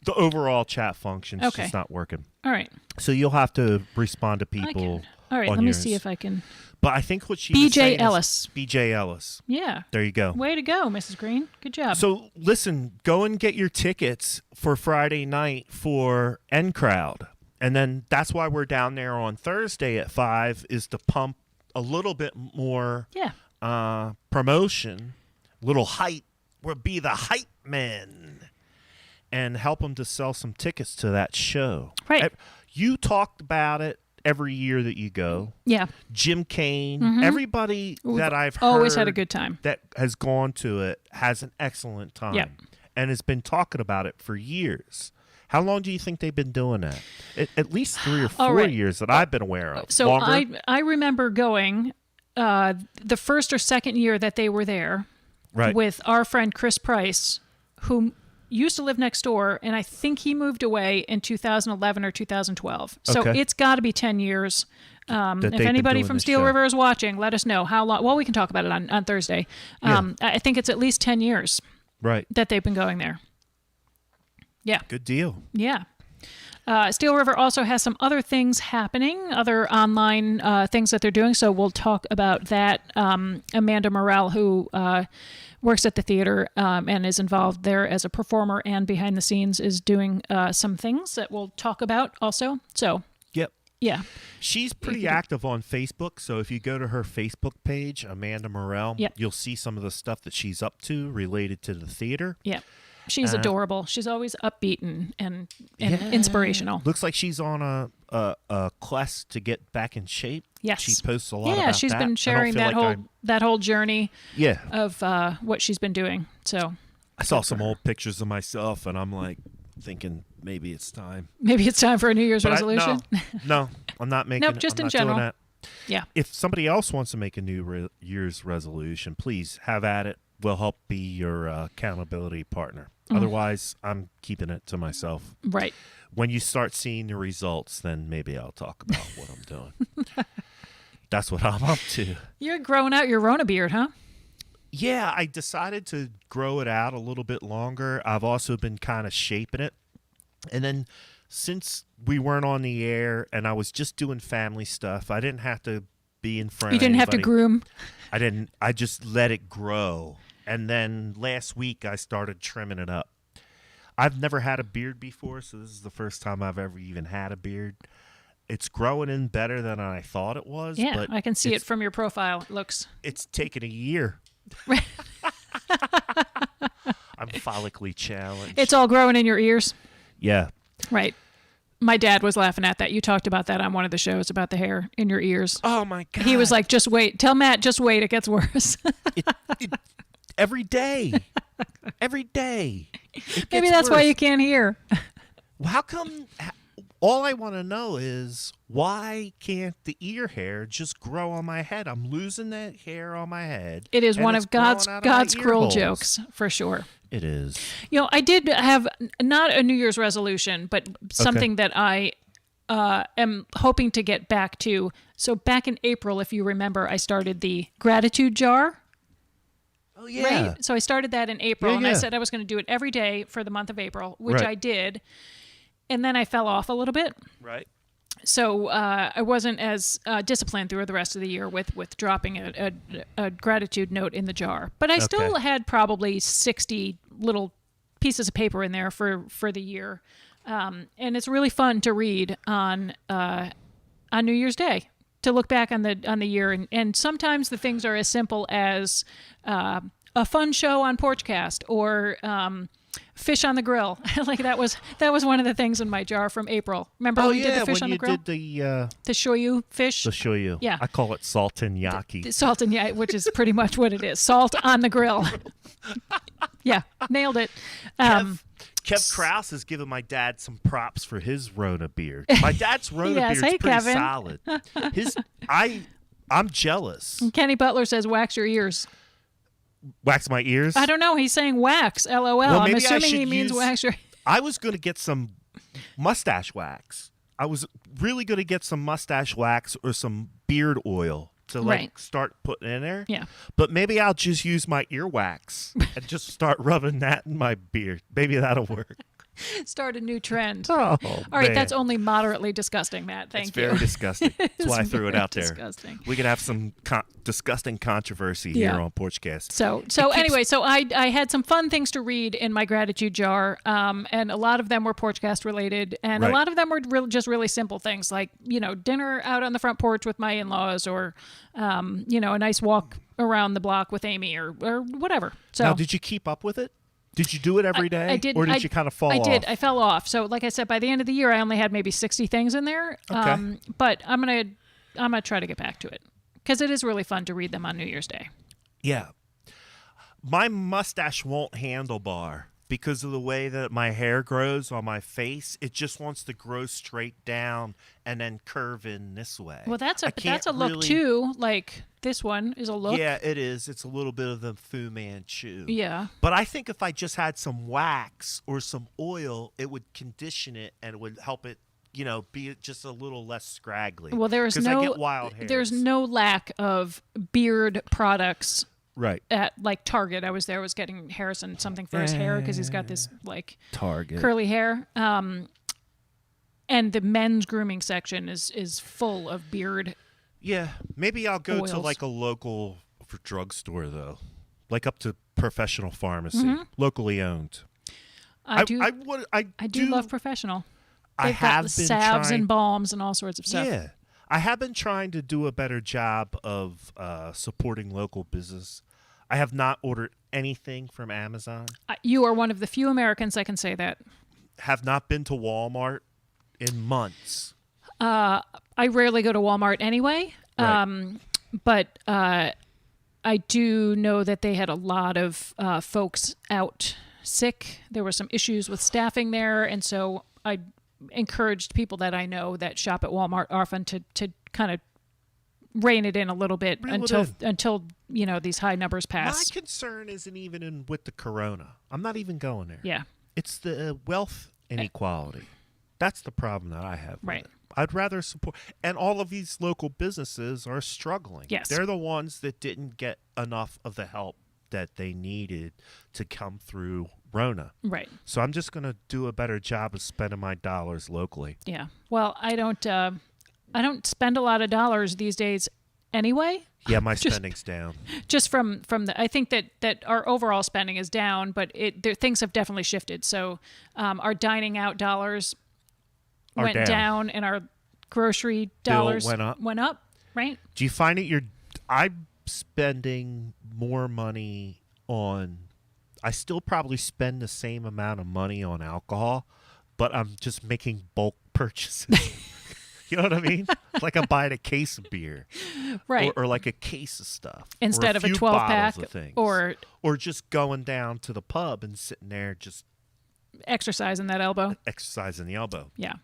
[SPEAKER 2] the overall chat function is just not working.
[SPEAKER 1] All right.
[SPEAKER 2] So you'll have to respond to people.
[SPEAKER 1] All right, let me see if I can.
[SPEAKER 2] But I think what she was saying
[SPEAKER 1] BJ Ellis.
[SPEAKER 2] BJ Ellis.
[SPEAKER 1] Yeah.
[SPEAKER 2] There you go.
[SPEAKER 1] Way to go, Mrs. Green. Good job.
[SPEAKER 2] So listen, go and get your tickets for Friday night for N Crowd. And then that's why we're down there on Thursday at 5, is to pump a little bit more promotion, little hype. We'll be the hype men and help them to sell some tickets to that show.
[SPEAKER 1] Right.
[SPEAKER 2] You talked about it every year that you go.
[SPEAKER 1] Yeah.
[SPEAKER 2] Jim Kane, everybody that I've heard
[SPEAKER 1] always had a good time
[SPEAKER 2] that has gone to it has an excellent time and has been talking about it for years. How long do you think they've been doing that? At least 3 or 4 years that I've been aware of.
[SPEAKER 1] So I remember going the first or second year that they were there with our friend Chris Price, who used to live next door, and I think he moved away in 2011 or 2012. So it's got to be 10 years. If anybody from Steel River is watching, let us know how long. Well, we can talk about it on Thursday. I think it's at least 10 years that they've been going there. Yeah.
[SPEAKER 2] Good deal.
[SPEAKER 1] Yeah. Steel River also has some other things happening, other online things that they're doing. So we'll talk about that. Amanda Morrell, who works at the theater and is involved there as a performer and behind the scenes, is doing some things that we'll talk about also. So Yeah.
[SPEAKER 2] She's pretty active on Facebook, so if you go to her Facebook page, Amanda Morell,
[SPEAKER 1] Yep.
[SPEAKER 2] you'll see some of the stuff that she's up to related to the theater.
[SPEAKER 1] Yeah. She's adorable. She's always upbeat and inspirational.
[SPEAKER 2] Looks like she's on a quest to get back in shape.
[SPEAKER 1] Yes.
[SPEAKER 2] She posts a lot about
[SPEAKER 1] Yeah, she's
[SPEAKER 2] that.
[SPEAKER 1] been sharing that whole journey of what she's been doing. So
[SPEAKER 2] I saw some old pictures of myself, and I'm like thinking maybe it's time.
[SPEAKER 1] Maybe it's time for a New Year's resolution.
[SPEAKER 2] No, I'm not making
[SPEAKER 1] Nope, just
[SPEAKER 2] I'm
[SPEAKER 1] in
[SPEAKER 2] not
[SPEAKER 1] general.
[SPEAKER 2] doing that.
[SPEAKER 1] Yeah.
[SPEAKER 2] If somebody else wants to make a New Year's resolution, please have at it. We'll help be your accountability partner. Otherwise, I'm keeping it to myself.
[SPEAKER 1] Right.
[SPEAKER 2] When you start seeing the results, then maybe I'll talk about what I'm doing. That's what I'm up to.
[SPEAKER 1] You're growing out your Rona beard, huh?
[SPEAKER 2] Yeah, I decided to grow it out a little bit longer. I've also been kind of shaping it. And then since we weren't on the air and I was just doing family stuff, I didn't have to be in front of
[SPEAKER 1] You didn't have to groom.
[SPEAKER 2] I didn't. I just let it grow. And then last week I started trimming it up. I've never had a beard before, so this is the first time I've ever even had a beard. It's growing in better than I thought it was.
[SPEAKER 1] Yeah,
[SPEAKER 2] but
[SPEAKER 1] I can see it from your profile. It looks.
[SPEAKER 2] It's taken a year. I'm follically challenged.
[SPEAKER 1] It's all growing in your ears.
[SPEAKER 2] Yeah.
[SPEAKER 1] Right. My dad was laughing at that. You talked about that on one of the shows about the hair in your ears.
[SPEAKER 2] Oh, my God.
[SPEAKER 1] He was like, just wait. Tell Matt, just wait. It gets worse.
[SPEAKER 2] Every day. Every day.
[SPEAKER 1] Maybe that's why you can't hear.
[SPEAKER 2] How come? All I want to know is why can't the ear hair just grow on my head? I'm losing that hair on my head.
[SPEAKER 1] It is one of God's cruel
[SPEAKER 2] holes.
[SPEAKER 1] jokes, for sure.
[SPEAKER 2] It is.
[SPEAKER 1] You know, I did have not a New Year's resolution, but something that I am hoping to get back to. So back in April, if you remember, I started the gratitude jar.
[SPEAKER 2] Oh, yeah.
[SPEAKER 1] Right? So I started that in April, and I
[SPEAKER 2] yeah.
[SPEAKER 1] said I was going to do it every day for the month of April, which
[SPEAKER 2] Right.
[SPEAKER 1] I did. And then I fell off a little bit.
[SPEAKER 2] Right.
[SPEAKER 1] So I wasn't as disciplined through the rest of the year with dropping a gratitude note in the jar. But I still had probably 60 little pieces of paper in there for the year. And it's really fun to read on New Year's Day, to look back on the year. And sometimes the things are as simple as a fun show on Porchcast or fish on the grill. Like that was one of the things in my jar from April. Remember when we did the fish on the grill?
[SPEAKER 2] Did the
[SPEAKER 1] shoyu fish.
[SPEAKER 2] the shoyu.
[SPEAKER 1] Yeah.
[SPEAKER 2] I call it salt and yaki.
[SPEAKER 1] Salt and which is pretty much what it is. Salt on the grill. Yeah, nailed it.
[SPEAKER 2] Kev Krause has given my dad some props for his Rona beard. My dad's Rona
[SPEAKER 1] Yes,
[SPEAKER 2] beard's
[SPEAKER 1] hey,
[SPEAKER 2] pretty
[SPEAKER 1] Kevin.
[SPEAKER 2] solid. I'm jealous.
[SPEAKER 1] Kenny Butler says wax your ears.
[SPEAKER 2] Wax my ears?
[SPEAKER 1] I don't know. He's saying wax. LOL.
[SPEAKER 2] Well,
[SPEAKER 1] I'm
[SPEAKER 2] maybe I
[SPEAKER 1] assuming he
[SPEAKER 2] should
[SPEAKER 1] means
[SPEAKER 2] use-
[SPEAKER 1] wax your.
[SPEAKER 2] I was going to get some mustache wax. I was really going to get some mustache wax or some beard oil to start putting in there.
[SPEAKER 1] Yeah.
[SPEAKER 2] But maybe I'll just use my earwax and just start rubbing that in my beard. Maybe that'll work.
[SPEAKER 1] Start a new trend.
[SPEAKER 2] Oh,
[SPEAKER 1] All right,
[SPEAKER 2] man.
[SPEAKER 1] that's only moderately disgusting, Matt. Thank
[SPEAKER 2] It's
[SPEAKER 1] you.
[SPEAKER 2] very disgusting. That's
[SPEAKER 1] It's
[SPEAKER 2] why I threw it
[SPEAKER 1] very
[SPEAKER 2] out there.
[SPEAKER 1] disgusting.
[SPEAKER 2] We could have some disgusting controversy here on Porchcast.
[SPEAKER 1] So anyway, so I had some fun things to read in my gratitude jar, and a lot of them were Porchcast related, and a lot of them were just really simple things like, you know, dinner out on the front porch with my in-laws, or you know, a nice walk around the block with Amy, or whatever. So
[SPEAKER 2] Now, did you keep up with it? Did you do it every day?
[SPEAKER 1] I did.
[SPEAKER 2] Or did you kind of fall off?
[SPEAKER 1] I did. I fell off. So, like I said, by the end of the year, I only had maybe 60 things in there.
[SPEAKER 2] Okay.
[SPEAKER 1] But I'm gonna try to get back to it because it is really fun to read them on New Year's Day.
[SPEAKER 2] Yeah. My mustache won't handlebar because of the way that my hair grows on my face. It just wants to grow straight down and then curve in this way.
[SPEAKER 1] Well, that's
[SPEAKER 2] I
[SPEAKER 1] a
[SPEAKER 2] can't
[SPEAKER 1] look
[SPEAKER 2] really-
[SPEAKER 1] too. Like this one is a look.
[SPEAKER 2] Yeah, it is. It's a little bit of the Fu Manchu.
[SPEAKER 1] Yeah.
[SPEAKER 2] But I think if I just had some wax or some oil, it would condition it and it would help it, you know, be just a little less scraggly.
[SPEAKER 1] Well, I get wild hairs. There's no lack of beard products.
[SPEAKER 2] Right.
[SPEAKER 1] At like Target, I was getting Harrison something for his hair because he's got this like
[SPEAKER 2] Target
[SPEAKER 1] curly hair. And the men's grooming section is full of beard.
[SPEAKER 2] Yeah, maybe I'll go
[SPEAKER 1] oils.
[SPEAKER 2] to like a local drugstore though, like up to Professional Pharmacy, locally owned.
[SPEAKER 1] I do
[SPEAKER 2] I do
[SPEAKER 1] love Professional. They've
[SPEAKER 2] have
[SPEAKER 1] got
[SPEAKER 2] been
[SPEAKER 1] salves
[SPEAKER 2] trying,
[SPEAKER 1] and balms and all sorts of stuff.
[SPEAKER 2] Yeah. I have been trying to do a better job of supporting local business. I have not ordered anything from Amazon.
[SPEAKER 1] You are one of the few Americans that can say that.
[SPEAKER 2] Have not been to Walmart in months.
[SPEAKER 1] I rarely go to Walmart anyway,
[SPEAKER 2] Right.
[SPEAKER 1] but I do know that they had a lot of folks out sick. There were some issues with staffing there, and so I encouraged people that I know that shop at Walmart often to kind of rein it in a little bit
[SPEAKER 2] Reel it
[SPEAKER 1] until these high numbers
[SPEAKER 2] My
[SPEAKER 1] pass.
[SPEAKER 2] concern isn't even with the corona. I'm not even going there.
[SPEAKER 1] Yeah,
[SPEAKER 2] It's the wealth inequality. That's the problem that I have. With
[SPEAKER 1] Right.
[SPEAKER 2] it. I'd rather support, and all of these local businesses are struggling.
[SPEAKER 1] Yes.
[SPEAKER 2] They're the ones that didn't get enough of the help that they needed to come through Rona.
[SPEAKER 1] right.
[SPEAKER 2] So I'm just going to do a better job of spending my dollars locally.
[SPEAKER 1] Yeah. Well, I don't spend a lot of dollars these days anyway.
[SPEAKER 2] Yeah, my
[SPEAKER 1] Just-
[SPEAKER 2] spending's down.
[SPEAKER 1] Just from the, I think that our overall spending is down, but things have definitely shifted. So our dining out dollars
[SPEAKER 2] Are
[SPEAKER 1] went down, and our grocery dollars
[SPEAKER 2] went up.
[SPEAKER 1] Right?
[SPEAKER 2] Do you find it I'm spending more money on, I still probably spend the same amount of money on alcohol, but I'm just making bulk purchases. You know what I mean? Like I'm buying a case of beer.
[SPEAKER 1] Right.
[SPEAKER 2] Or like a case of stuff.
[SPEAKER 1] Instead
[SPEAKER 2] or
[SPEAKER 1] of a
[SPEAKER 2] few
[SPEAKER 1] 12-pack
[SPEAKER 2] bottles of things.
[SPEAKER 1] or
[SPEAKER 2] just going down to the pub and sitting there just
[SPEAKER 1] exercising that elbow.
[SPEAKER 2] exercising the elbow.
[SPEAKER 1] Yeah.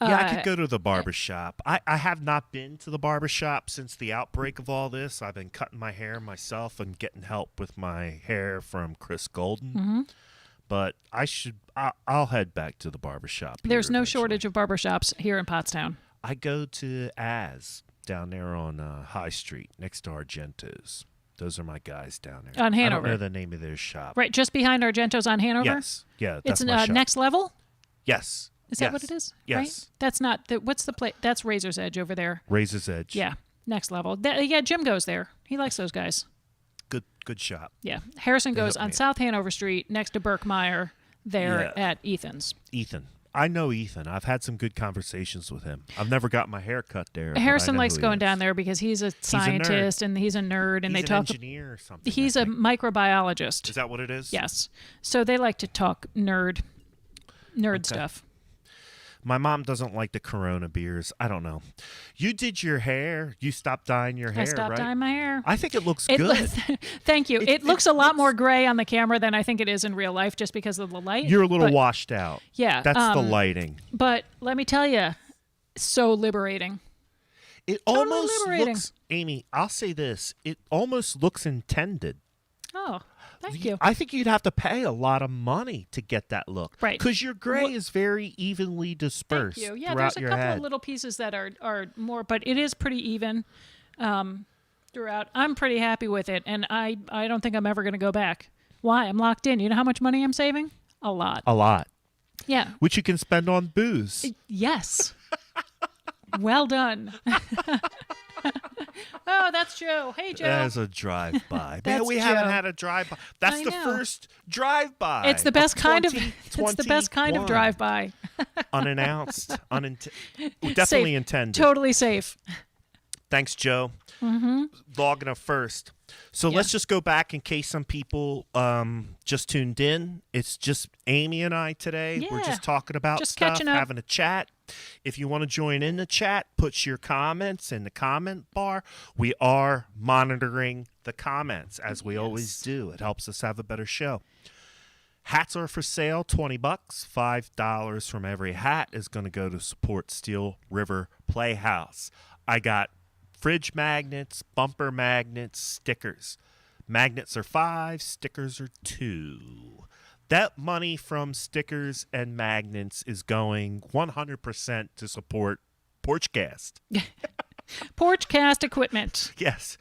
[SPEAKER 2] Yeah, I could go to the barber shop. I have not been to the barber shop since the outbreak of all this. I've been cutting my hair myself and getting help with my hair from Chris Golden.
[SPEAKER 1] Mm-hmm.
[SPEAKER 2] But I'll head back to the barber shop.
[SPEAKER 1] There's
[SPEAKER 2] here
[SPEAKER 1] no
[SPEAKER 2] eventually.
[SPEAKER 1] shortage of barbershops here in Pottstown.
[SPEAKER 2] I go to Az down there on High Street next to Argento's. Those are my guys down there.
[SPEAKER 1] On
[SPEAKER 2] I
[SPEAKER 1] Hanover.
[SPEAKER 2] don't know the name of their shop.
[SPEAKER 1] Right, just behind Argento's on Hanover?
[SPEAKER 2] Yes. Yeah, that's
[SPEAKER 1] It's
[SPEAKER 2] my shop.
[SPEAKER 1] Next Level?
[SPEAKER 2] Yes.
[SPEAKER 1] Is that what it is?
[SPEAKER 2] Yes.
[SPEAKER 1] Right? That's not what's the place? That's Razor's Edge over there.
[SPEAKER 2] Razor's Edge.
[SPEAKER 1] Yeah. Next Level. Yeah, Jim goes there. He likes those guys.
[SPEAKER 2] Good shop.
[SPEAKER 1] Yeah. Harrison goes
[SPEAKER 2] hooked
[SPEAKER 1] on
[SPEAKER 2] me up.
[SPEAKER 1] South Hanover Street next to Berkmeyer there
[SPEAKER 2] Yeah.
[SPEAKER 1] at Ethan's.
[SPEAKER 2] Ethan. I know Ethan. I've had some good conversations with him. I've never got my hair cut there. but I
[SPEAKER 1] Harrison
[SPEAKER 2] know
[SPEAKER 1] likes
[SPEAKER 2] who he
[SPEAKER 1] going
[SPEAKER 2] is.
[SPEAKER 1] down there because he's a scientist and he's a nerd, and
[SPEAKER 2] He's
[SPEAKER 1] they
[SPEAKER 2] an
[SPEAKER 1] talk.
[SPEAKER 2] engineer or something.
[SPEAKER 1] He's
[SPEAKER 2] I
[SPEAKER 1] a
[SPEAKER 2] think.
[SPEAKER 1] microbiologist.
[SPEAKER 2] Is that what it is?
[SPEAKER 1] Yes. So they like to talk nerd stuff.
[SPEAKER 2] My mom doesn't like the Corona beers. I don't know. You did your hair. You stopped dyeing your hair,
[SPEAKER 1] I stopped
[SPEAKER 2] right?
[SPEAKER 1] dyeing my hair.
[SPEAKER 2] I think it looks
[SPEAKER 1] It
[SPEAKER 2] good.
[SPEAKER 1] Thank you. It looks a lot more gray on the camera than I think it is in real life, just because of the light.
[SPEAKER 2] You're a little
[SPEAKER 1] but,
[SPEAKER 2] washed out.
[SPEAKER 1] Yeah,
[SPEAKER 2] That's the lighting.
[SPEAKER 1] But let me tell you, so liberating.
[SPEAKER 2] It
[SPEAKER 1] Totally
[SPEAKER 2] almost
[SPEAKER 1] liberating.
[SPEAKER 2] looks, Amy, I'll say this. It almost looks intended.
[SPEAKER 1] Oh, thank you.
[SPEAKER 2] I think you'd have to pay a lot of money to get that look.
[SPEAKER 1] Right.
[SPEAKER 2] Because your gray is very evenly dispersed
[SPEAKER 1] Thank you. Yeah,
[SPEAKER 2] throughout
[SPEAKER 1] there's a
[SPEAKER 2] your
[SPEAKER 1] couple
[SPEAKER 2] head.
[SPEAKER 1] of little pieces that are more, but it is pretty even throughout. I'm pretty happy with it, and I don't think I'm ever going to go back. Why? I'm locked in. You know how much money I'm saving? A lot.
[SPEAKER 2] A lot.
[SPEAKER 1] Yeah.
[SPEAKER 2] Which you can spend on booze.
[SPEAKER 1] Yes. Well done. Oh, that's Joe. Hey, Joe.
[SPEAKER 2] As a drive-by. Man,
[SPEAKER 1] That's
[SPEAKER 2] we haven't
[SPEAKER 1] Joe.
[SPEAKER 2] had a drive-by. That's
[SPEAKER 1] I
[SPEAKER 2] the
[SPEAKER 1] know.
[SPEAKER 2] first drive-by.
[SPEAKER 1] It's the best kind of. It's the best kind of
[SPEAKER 2] 2021.
[SPEAKER 1] drive-by.
[SPEAKER 2] Unannounced. Definitely
[SPEAKER 1] Safe.
[SPEAKER 2] intended.
[SPEAKER 1] Totally safe.
[SPEAKER 2] Thanks, Joe. Mm-hmm. Logging up first. So
[SPEAKER 1] Yeah.
[SPEAKER 2] let's just go back in case some people just tuned in. It's just Amy and I today. We're
[SPEAKER 1] Yeah.
[SPEAKER 2] just talking about
[SPEAKER 1] Just
[SPEAKER 2] stuff,
[SPEAKER 1] catching up.
[SPEAKER 2] having a chat. If you want to join in the chat, put your comments in the comment bar. We are monitoring the comments as we always do. It helps us have a better show. Hats are for sale, $20. $5 from every hat is going to go to support Steel River Playhouse. I got fridge magnets, bumper magnets, stickers. Magnets are $5, stickers are $2. That money from stickers and magnets is going 100% to support Porchcast.
[SPEAKER 1] Porchcast equipment.
[SPEAKER 2] Yes.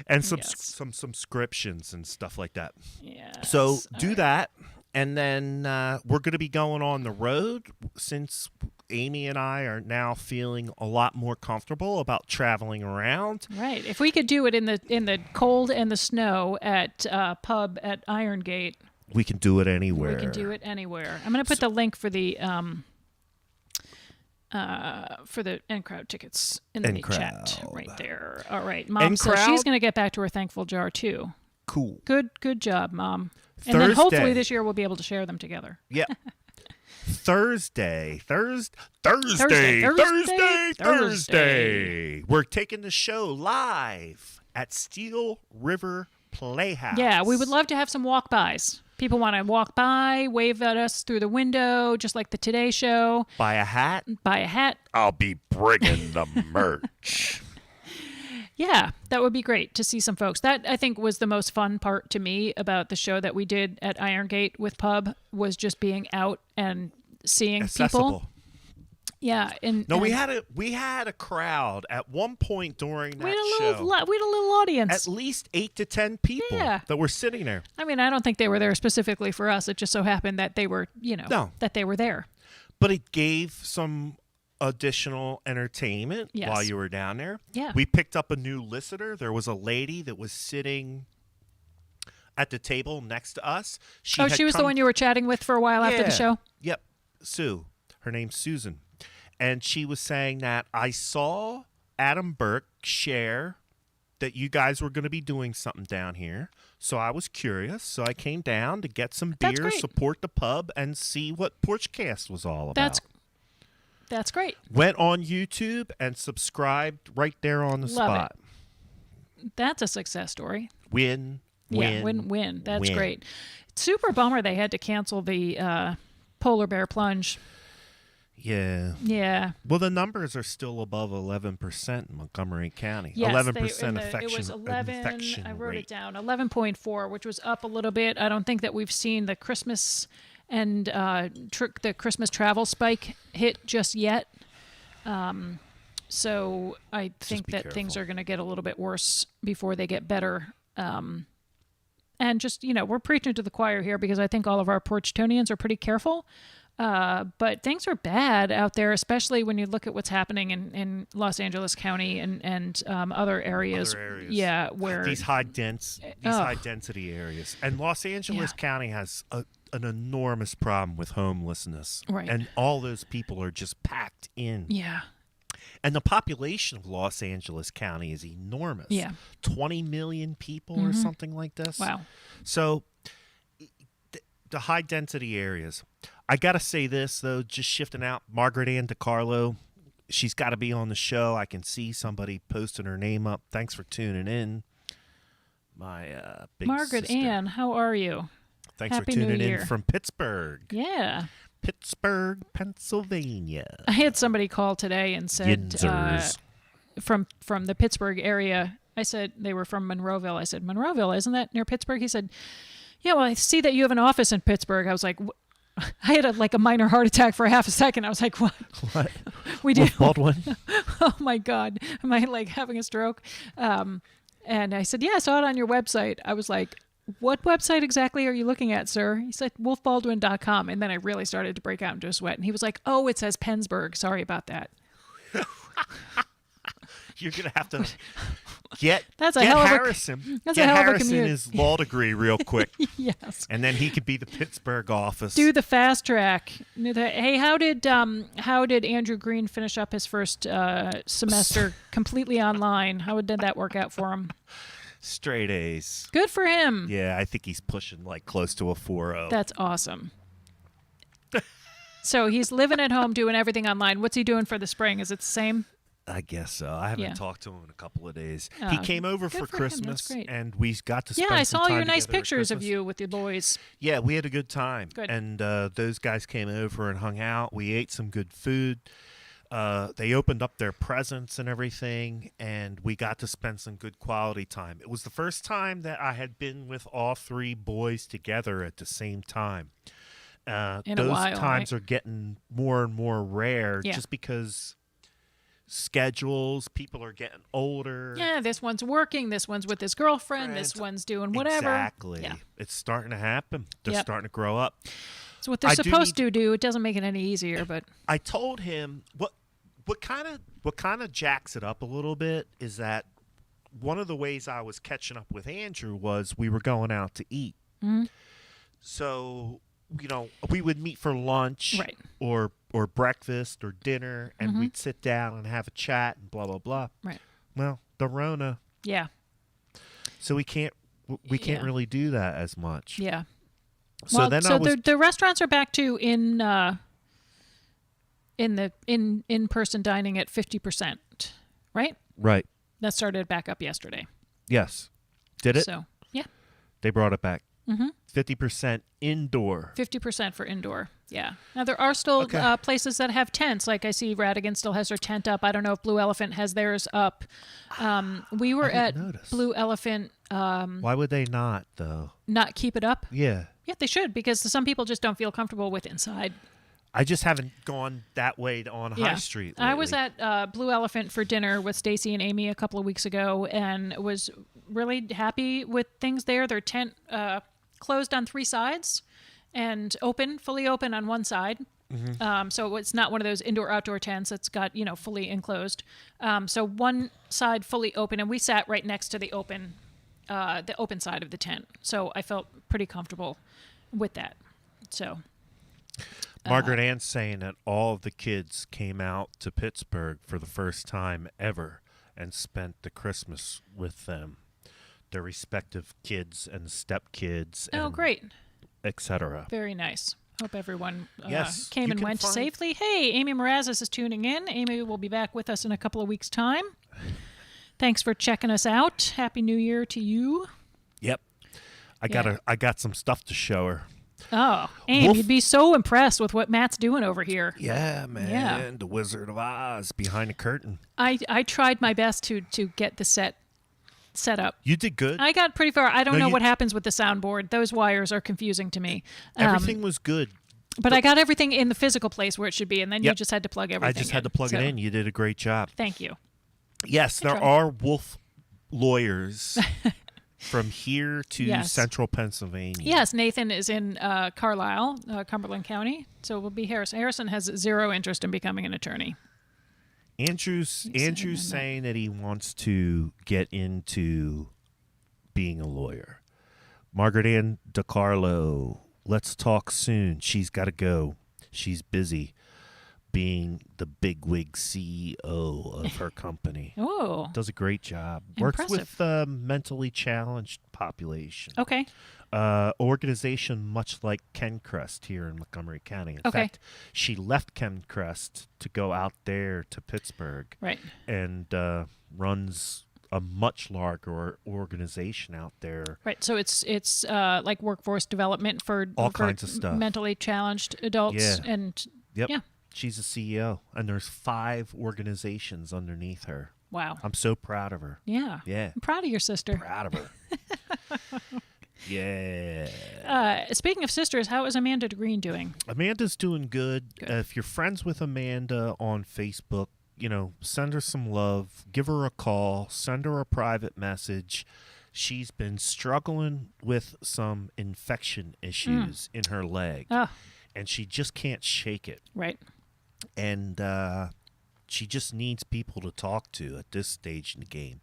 [SPEAKER 2] And some
[SPEAKER 1] Yes.
[SPEAKER 2] some subscriptions and stuff like that.
[SPEAKER 1] Yes.
[SPEAKER 2] So do
[SPEAKER 1] All right.
[SPEAKER 2] that, and then we're going to be going on the road since Amy and I are now feeling a lot more comfortable about traveling around.
[SPEAKER 1] Right. If we could do it in the cold and the snow at pub at Iron Gate.
[SPEAKER 2] We can do it anywhere.
[SPEAKER 1] We can do it anywhere. I'm going to put the link for the in crowd tickets in the chat right there. All right, Mom says she's going to get back to her thankful jar too.
[SPEAKER 2] Cool.
[SPEAKER 1] Good job, Mom.
[SPEAKER 2] Thursday.
[SPEAKER 1] And then hopefully this year we'll be able to share them together.
[SPEAKER 2] Yeah. Thursday. We're taking the show live at Steel River Playhouse.
[SPEAKER 1] Yeah, we would love to have some walk-bys. People want to walk by, wave at us through the window, just like the Today Show.
[SPEAKER 2] Buy a hat.
[SPEAKER 3] I'll be bringing the merch.
[SPEAKER 1] Yeah, that would be great to see some folks. That, I think, was the most fun part to me about the show that we did at Iron Gate with Pub, was just being out and seeing people. Yeah,
[SPEAKER 2] we had a crowd at one point during that show.
[SPEAKER 1] We had a little audience.
[SPEAKER 2] At least 8 to 10 people that were sitting there.
[SPEAKER 1] I mean, I don't think they were there specifically for us. It just so happened that they were, that they were there.
[SPEAKER 2] But it gave some additional entertainment while you were down there.
[SPEAKER 1] Yeah.
[SPEAKER 2] We picked up a new listener. There was a lady that was sitting at the table next to us.
[SPEAKER 1] She was the one you were chatting with for a while after the show?
[SPEAKER 2] Yep. Sue. Her name's Susan. And she was saying that I saw Adam Burke share that you guys were going to be doing something down here. So I was curious. So I came down to get some beer, support the pub, and see what Porchcast was all about.
[SPEAKER 1] That's great.
[SPEAKER 2] Went on YouTube and subscribed right there on the spot.
[SPEAKER 1] That's a success story.
[SPEAKER 2] Win.
[SPEAKER 1] That's great. Super bummer they had to cancel the polar bear plunge.
[SPEAKER 2] Yeah.
[SPEAKER 1] Yeah.
[SPEAKER 2] Well, the numbers are still above 11% in Montgomery County.
[SPEAKER 1] Yes,
[SPEAKER 2] infection.
[SPEAKER 1] It was 11.
[SPEAKER 2] Infection
[SPEAKER 1] I wrote
[SPEAKER 2] rate.
[SPEAKER 1] it down. 11.4, which was up a little bit. I don't think that we've seen the Christmas and the Christmas travel spike hit just yet. So I think that things are going to get a little bit worse before they get better. And just, we're preaching to the choir here because I think all of our Porchtonians are pretty careful. But things are bad out there, especially when you look at what's happening in Los Angeles County and other areas. Yeah, where
[SPEAKER 2] these high density areas. And Los Angeles County has an enormous problem with homelessness.
[SPEAKER 1] Right.
[SPEAKER 2] And all those people are just packed in.
[SPEAKER 1] Yeah.
[SPEAKER 2] And the population of Los Angeles County is enormous.
[SPEAKER 1] Yeah.
[SPEAKER 2] 20 million people or something like this.
[SPEAKER 1] Wow.
[SPEAKER 2] So the high density areas. I got to say this, though, just shifting out. Margaret Ann DiCarlo, she's got to be on the show. I can see somebody posting her name up. Thanks for tuning in. My big
[SPEAKER 1] Margaret
[SPEAKER 2] sister.
[SPEAKER 1] Ann, how are you?
[SPEAKER 2] Thanks
[SPEAKER 1] Happy
[SPEAKER 2] for tuning
[SPEAKER 1] New Year.
[SPEAKER 2] in from Pittsburgh.
[SPEAKER 1] Yeah.
[SPEAKER 2] Pittsburgh, Pennsylvania.
[SPEAKER 1] I had somebody call today and said from the Pittsburgh area. I said they were from Monroeville. I said, Monroeville, isn't that near Pittsburgh? He said, yeah, well, I see that you have an office in Pittsburgh. I was like, I had a minor heart attack for half a second. I was like, what? We do.
[SPEAKER 2] Baldwin?
[SPEAKER 1] Oh, my God. Am I having a stroke? And I said, yeah, I saw it on your website. I was like, what website exactly are you looking at, sir? He said, wolfbaldwin.com. And then I really started to break out into a sweat. And he was like, oh, it says Pennsburg. Sorry about that.
[SPEAKER 2] You're going to have to get
[SPEAKER 1] Harrison.
[SPEAKER 2] Get Harrison his law degree real quick.
[SPEAKER 1] Yes.
[SPEAKER 2] And then he could be the Pittsburgh office.
[SPEAKER 1] Do the fast track. Hey, how did Andrew Green finish up his first semester completely online? How did that work out for him?
[SPEAKER 2] Straight A's.
[SPEAKER 1] Good for him.
[SPEAKER 2] Yeah, I think he's pushing close to a 4.0.
[SPEAKER 1] That's awesome. So he's living at home doing everything online. What's he doing for the spring? Is it the same?
[SPEAKER 2] I guess so. I haven't talked to him in a couple of days.
[SPEAKER 1] Oh,
[SPEAKER 2] he came over for Christmas, and we got to spend some time
[SPEAKER 1] I saw your nice
[SPEAKER 2] together at
[SPEAKER 1] pictures of
[SPEAKER 2] Christmas.
[SPEAKER 1] you with your boys.
[SPEAKER 2] Yeah, we had a good time.
[SPEAKER 1] Good.
[SPEAKER 2] And those guys came over and hung out. We ate some good food. They opened up their presents and everything, and we got to spend some good quality time. It was the first time that I had been with all three boys together at the same time.
[SPEAKER 1] In a
[SPEAKER 2] those
[SPEAKER 1] while,
[SPEAKER 2] times
[SPEAKER 1] right?
[SPEAKER 2] are getting more and more rare
[SPEAKER 1] Yeah.
[SPEAKER 2] just because schedules, people are getting older.
[SPEAKER 1] Yeah, this one's working. This one's with his girlfriend. This one's doing whatever.
[SPEAKER 2] Exactly.
[SPEAKER 1] Yeah.
[SPEAKER 2] It's starting to happen. They're
[SPEAKER 1] Yep.
[SPEAKER 2] starting to grow up.
[SPEAKER 1] It's what they're
[SPEAKER 2] I do
[SPEAKER 1] supposed
[SPEAKER 2] need-
[SPEAKER 1] to do. It doesn't make it any easier, but
[SPEAKER 2] I told him what kind of jacks it up a little bit is that one of the ways I was catching up with Andrew was we were going out to eat.
[SPEAKER 1] Mm-hmm.
[SPEAKER 2] So, we would meet for lunch
[SPEAKER 1] Right.
[SPEAKER 2] or breakfast or dinner, and we'd sit down and have a chat and blah, blah, blah.
[SPEAKER 1] Right.
[SPEAKER 2] Well, the Rona.
[SPEAKER 1] Yeah.
[SPEAKER 2] So we can't
[SPEAKER 1] Yeah.
[SPEAKER 2] really do that as much.
[SPEAKER 1] Yeah.
[SPEAKER 2] So
[SPEAKER 1] well,
[SPEAKER 2] then
[SPEAKER 1] so
[SPEAKER 2] I was
[SPEAKER 1] the restaurants are back to in person dining at 50%, right?
[SPEAKER 2] right.
[SPEAKER 1] That started back up yesterday.
[SPEAKER 2] Yes. Did it?
[SPEAKER 1] So yeah,
[SPEAKER 2] They brought it back.
[SPEAKER 1] Mm-hmm.
[SPEAKER 2] 50% indoor.
[SPEAKER 1] 50% for indoor. Yeah. Now there are still
[SPEAKER 2] Okay.
[SPEAKER 1] places that have tents. Like I see Radigan still has their tent up. I don't know if Blue Elephant has theirs up. We were
[SPEAKER 2] I
[SPEAKER 1] at
[SPEAKER 2] didn't notice.
[SPEAKER 1] Blue Elephant.
[SPEAKER 2] Why would they not, though?
[SPEAKER 1] Not keep it up.
[SPEAKER 2] Yeah.
[SPEAKER 1] Yeah, they should, because some people just don't feel comfortable with inside.
[SPEAKER 2] I just haven't gone that way on High Street lately.
[SPEAKER 1] I was at Blue Elephant for dinner with Stacy and Amy a couple of weeks ago, and was really happy with things there. Their tent closed on 3 sides and fully open on one side. So it's not one of those indoor-outdoor tents. It's got, fully enclosed. So one side fully open, and we sat right next to the open side of the tent. So I felt pretty comfortable with that. So
[SPEAKER 2] Margaret Ann's saying that all of the kids came out to Pittsburgh for the first time ever and spent the Christmas with them, their respective kids and stepkids.
[SPEAKER 1] oh, great.
[SPEAKER 2] Etc.
[SPEAKER 1] Very nice. Hope everyone
[SPEAKER 2] Yes,
[SPEAKER 1] came
[SPEAKER 2] you
[SPEAKER 1] and
[SPEAKER 2] can
[SPEAKER 1] went
[SPEAKER 2] find-
[SPEAKER 1] safely. Hey, Amy Mrazis is tuning in. Amy will be back with us in a couple of weeks' time. Thanks for checking us out. Happy New Year to you.
[SPEAKER 2] Yep. I got some stuff to show her.
[SPEAKER 1] Oh, Amy,
[SPEAKER 2] Wolf-
[SPEAKER 1] you'd be so impressed with what Matt's doing over here.
[SPEAKER 2] Yeah, man.
[SPEAKER 1] Yeah.
[SPEAKER 2] The Wizard of Oz behind the curtain.
[SPEAKER 1] I tried my best to get the set up.
[SPEAKER 2] You did good.
[SPEAKER 1] I got pretty far. I don't
[SPEAKER 2] No,
[SPEAKER 1] know
[SPEAKER 2] you-
[SPEAKER 1] what happens with the soundboard. Those wires are confusing to me.
[SPEAKER 2] Everything was good.
[SPEAKER 1] But I got everything in the physical place where it should be, and then you
[SPEAKER 2] Yep.
[SPEAKER 1] just had to plug everything
[SPEAKER 2] I just had to plug
[SPEAKER 1] So,
[SPEAKER 2] it in. You did a great job.
[SPEAKER 1] Thank you.
[SPEAKER 2] Yes, there
[SPEAKER 1] try.
[SPEAKER 2] are wolf lawyers from here to
[SPEAKER 1] Yes.
[SPEAKER 2] central Pennsylvania.
[SPEAKER 1] Yes, Nathan is in Carlisle, Cumberland County. So it will be Harrison. Harrison has zero interest in becoming an attorney.
[SPEAKER 2] Andrew's
[SPEAKER 1] saying
[SPEAKER 2] saying that he wants to get into being a lawyer. Margaret Ann DiCarlo, let's talk soon. She's got to go. She's busy being the bigwig CEO of her company.
[SPEAKER 1] Oh,
[SPEAKER 2] Does a great job. Works with
[SPEAKER 1] Impressive.
[SPEAKER 2] the mentally challenged population.
[SPEAKER 1] okay.
[SPEAKER 2] Organization much like Kencrest here in Montgomery County. In
[SPEAKER 1] Okay.
[SPEAKER 2] fact, she left Kencrest to go out there to Pittsburgh
[SPEAKER 1] Right.
[SPEAKER 2] and runs a much larger organization out there.
[SPEAKER 1] Right. So it's like workforce development for
[SPEAKER 2] All
[SPEAKER 1] for
[SPEAKER 2] kinds of stuff.
[SPEAKER 1] mentally challenged adults.
[SPEAKER 2] Yeah.
[SPEAKER 1] And
[SPEAKER 2] Yep.
[SPEAKER 1] yeah.
[SPEAKER 2] She's a CEO, and there's 5 organizations underneath her.
[SPEAKER 1] Wow.
[SPEAKER 2] I'm so proud of her.
[SPEAKER 1] Yeah.
[SPEAKER 2] Yeah.
[SPEAKER 1] I'm proud of your sister.
[SPEAKER 2] Proud of her. Yeah.
[SPEAKER 1] Speaking of sisters, how is Amanda Green doing?
[SPEAKER 2] Amanda's doing good.
[SPEAKER 1] Good.
[SPEAKER 2] If you're friends with Amanda on Facebook, send her some love, give her a call, send her a private message. She's been struggling with some infection issues in her leg,
[SPEAKER 1] Oh,
[SPEAKER 2] and she just can't shake it.
[SPEAKER 1] right.
[SPEAKER 2] And she just needs people to talk to at this stage in the game.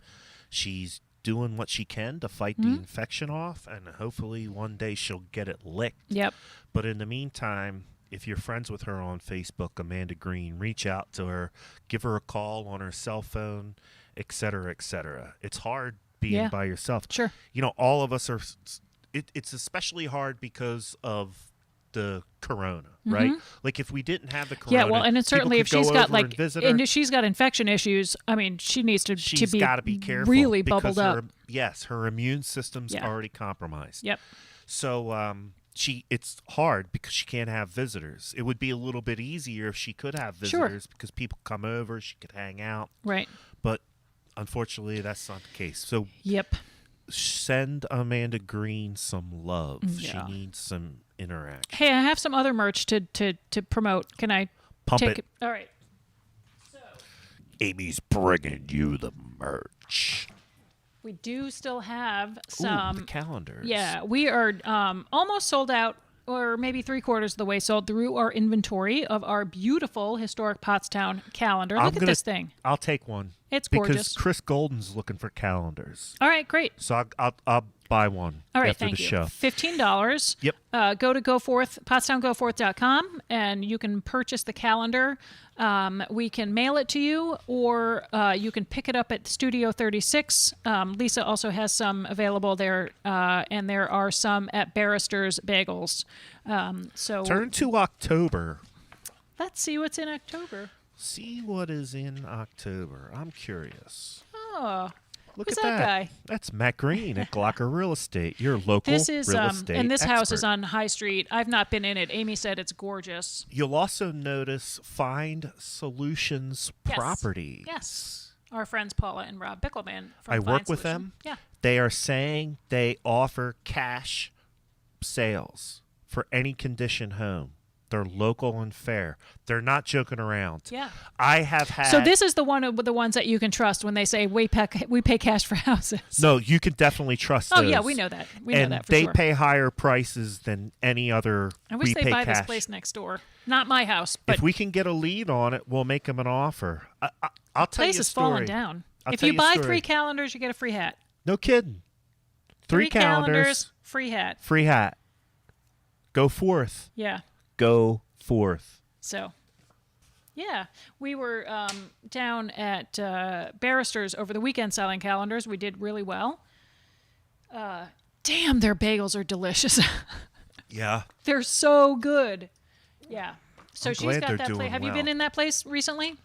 [SPEAKER 2] She's doing what she can to fight the infection off, and hopefully one day she'll get it licked.
[SPEAKER 1] Yep.
[SPEAKER 2] But in the meantime, if you're friends with her on Facebook, Amanda Green, reach out to her, give her a call on her cell phone, et cetera, et cetera. It's hard being
[SPEAKER 1] Yeah.
[SPEAKER 2] by yourself.
[SPEAKER 1] Sure.
[SPEAKER 2] All of us are. It's especially hard because of the corona, right? Like if we didn't have the corona,
[SPEAKER 1] Yeah, well, and it's
[SPEAKER 2] people
[SPEAKER 1] certainly
[SPEAKER 2] could
[SPEAKER 1] if she's
[SPEAKER 2] go
[SPEAKER 1] got
[SPEAKER 2] over
[SPEAKER 1] like,
[SPEAKER 2] and visit her.
[SPEAKER 1] and if she's got infection issues, I mean, she needs to
[SPEAKER 2] She's
[SPEAKER 1] be
[SPEAKER 2] got to be careful.
[SPEAKER 1] really
[SPEAKER 2] because
[SPEAKER 1] bubbled
[SPEAKER 2] her,
[SPEAKER 1] up.
[SPEAKER 2] Yes, her immune system's
[SPEAKER 1] Yeah.
[SPEAKER 2] already compromised.
[SPEAKER 1] Yep.
[SPEAKER 2] So it's hard because she can't have visitors. It would be a little bit easier if she could have
[SPEAKER 1] Sure.
[SPEAKER 2] visitors because people come over, she could hang out.
[SPEAKER 1] Right.
[SPEAKER 2] But unfortunately, that's not the case. So
[SPEAKER 1] Yep.
[SPEAKER 2] send Amanda Green some love.
[SPEAKER 1] Yeah.
[SPEAKER 2] She needs some interaction.
[SPEAKER 1] Hey, I have some other merch to promote. Can I
[SPEAKER 2] Pump
[SPEAKER 1] take
[SPEAKER 2] it.
[SPEAKER 1] All right.
[SPEAKER 3] Amy's bringing you the merch.
[SPEAKER 1] We do still have
[SPEAKER 2] Ooh, the
[SPEAKER 1] some.
[SPEAKER 2] calendars.
[SPEAKER 1] Yeah, we are almost sold out, or maybe 3/4 of the way sold through our inventory of our beautiful historic Pottstown calendar. Look at this thing.
[SPEAKER 2] I'll take one.
[SPEAKER 1] It's
[SPEAKER 2] because
[SPEAKER 1] gorgeous.
[SPEAKER 2] Chris Golden's looking for calendars.
[SPEAKER 1] All right, great.
[SPEAKER 2] So I'll buy one
[SPEAKER 1] All right,
[SPEAKER 2] after
[SPEAKER 1] thank
[SPEAKER 2] the
[SPEAKER 1] you.
[SPEAKER 2] show.
[SPEAKER 1] $15.
[SPEAKER 2] Yep.
[SPEAKER 1] Go to PottstownGoForth.com, and you can purchase the calendar. We can mail it to you, or you can pick it up at Studio 36. Lisa also has some available there, and there are some at Barrister's Bagels. So
[SPEAKER 2] Turn to October.
[SPEAKER 1] let's see what's in October.
[SPEAKER 2] See what is in October. I'm curious.
[SPEAKER 1] Oh,
[SPEAKER 2] Look
[SPEAKER 1] who's
[SPEAKER 2] at
[SPEAKER 1] that guy?
[SPEAKER 2] That's Matt Green at Glocker Real Estate, your local
[SPEAKER 1] This is
[SPEAKER 2] real estate
[SPEAKER 1] and this house is
[SPEAKER 2] expert.
[SPEAKER 1] on High Street. I've not been in it. Amy said it's gorgeous.
[SPEAKER 2] You'll also notice Find Solutions
[SPEAKER 1] Yes.
[SPEAKER 2] Property.
[SPEAKER 1] Yes. Our friends Paula and Rob Bickelman from
[SPEAKER 2] I work
[SPEAKER 1] Find
[SPEAKER 2] with
[SPEAKER 1] Solution.
[SPEAKER 2] them.
[SPEAKER 1] Yeah.
[SPEAKER 2] They are saying they offer cash sales for any condition home. They're local and fair. They're not joking around.
[SPEAKER 1] Yeah.
[SPEAKER 2] I have had.
[SPEAKER 1] So this is the one of the ones that you can trust when they say we pay cash for houses.
[SPEAKER 2] No, you can definitely trust
[SPEAKER 1] Oh
[SPEAKER 2] those.
[SPEAKER 1] yeah, we know that. We
[SPEAKER 2] and
[SPEAKER 1] know that for
[SPEAKER 2] they
[SPEAKER 1] sure.
[SPEAKER 2] pay higher prices than any other.
[SPEAKER 1] I wish
[SPEAKER 2] we
[SPEAKER 1] they'd
[SPEAKER 2] pay
[SPEAKER 1] buy
[SPEAKER 2] cash.
[SPEAKER 1] this place next door. Not my house, but
[SPEAKER 2] If we can get a lead on it, we'll make them an offer. I'll tell
[SPEAKER 1] place
[SPEAKER 2] you a
[SPEAKER 1] is
[SPEAKER 2] story.
[SPEAKER 1] falling down.
[SPEAKER 2] I'll
[SPEAKER 1] If
[SPEAKER 2] tell
[SPEAKER 1] you
[SPEAKER 2] a
[SPEAKER 1] buy
[SPEAKER 2] story.
[SPEAKER 1] 3 calendars, you get a free hat.
[SPEAKER 2] No kidding. 3 calendars,
[SPEAKER 1] free hat.
[SPEAKER 2] free hat. Go forth.
[SPEAKER 1] Yeah.
[SPEAKER 2] Go forth.
[SPEAKER 1] So, yeah, we were down at Barrister's over the weekend selling calendars. We did really well. Damn, their bagels are delicious.
[SPEAKER 2] Yeah.
[SPEAKER 1] They're so good. Yeah. So
[SPEAKER 2] I'm
[SPEAKER 1] she's
[SPEAKER 2] glad
[SPEAKER 1] got
[SPEAKER 2] they're
[SPEAKER 1] that place.
[SPEAKER 2] doing
[SPEAKER 1] Have you
[SPEAKER 2] well.
[SPEAKER 1] been in that place recently?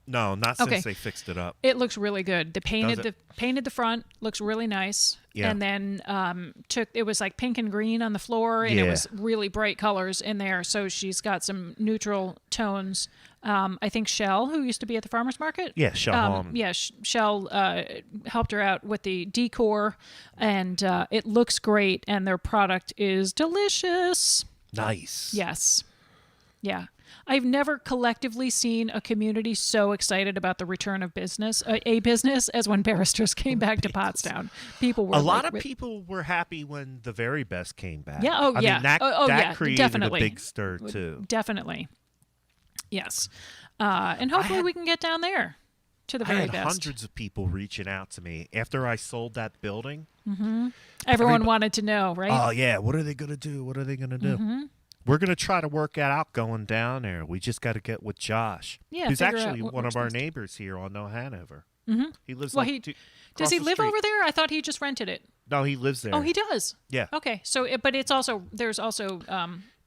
[SPEAKER 2] No, not
[SPEAKER 1] Okay.
[SPEAKER 2] since they fixed it up.
[SPEAKER 1] It looks really good. The painted
[SPEAKER 2] Does
[SPEAKER 1] the front looks really nice.
[SPEAKER 2] Yeah.
[SPEAKER 1] And then it was like pink and green on the floor, and it
[SPEAKER 2] Yeah.
[SPEAKER 1] was really bright colors in there. So she's got some neutral tones. I think Shell, who used to be at the farmers market,
[SPEAKER 2] Yeah, Shell Holland.
[SPEAKER 1] yeah, Shell helped her out with the decor, and it looks great. And their product is delicious.
[SPEAKER 2] Nice.
[SPEAKER 1] Yes. Yeah. I've never collectively seen a community so excited about the return of business, a business, as when Barristers came back to Pottstown. People were
[SPEAKER 2] A lot of people were happy when the very best came back.
[SPEAKER 1] Yeah, oh,
[SPEAKER 2] I
[SPEAKER 1] yeah.
[SPEAKER 2] mean, that,
[SPEAKER 1] Oh,
[SPEAKER 2] that
[SPEAKER 1] yeah,
[SPEAKER 2] created
[SPEAKER 1] definitely.
[SPEAKER 2] a big stir, too.
[SPEAKER 1] Definitely. Yes. And hopefully we can get down there to the
[SPEAKER 2] I
[SPEAKER 1] very
[SPEAKER 2] had
[SPEAKER 1] best.
[SPEAKER 2] hundreds of people reaching out to me after I sold that building.
[SPEAKER 1] Everyone wanted to know, right?
[SPEAKER 2] Oh, yeah, what are they going to do? What are they going to do?
[SPEAKER 1] Mm-hmm.
[SPEAKER 2] We're going to try to work it out going down there. We just got to get with Josh,
[SPEAKER 1] Yeah,
[SPEAKER 2] who's
[SPEAKER 1] figure out
[SPEAKER 2] actually
[SPEAKER 1] what
[SPEAKER 2] one
[SPEAKER 1] works
[SPEAKER 2] of our
[SPEAKER 1] best.
[SPEAKER 2] neighbors here on No Hanover. He lives
[SPEAKER 1] Well,
[SPEAKER 2] like
[SPEAKER 1] does
[SPEAKER 2] across
[SPEAKER 1] he
[SPEAKER 2] the
[SPEAKER 1] live
[SPEAKER 2] street.
[SPEAKER 1] over there? I thought he just rented it.
[SPEAKER 2] No, he lives there.
[SPEAKER 1] Oh, he does.
[SPEAKER 2] Yeah.
[SPEAKER 1] Okay. So, but it's also there's also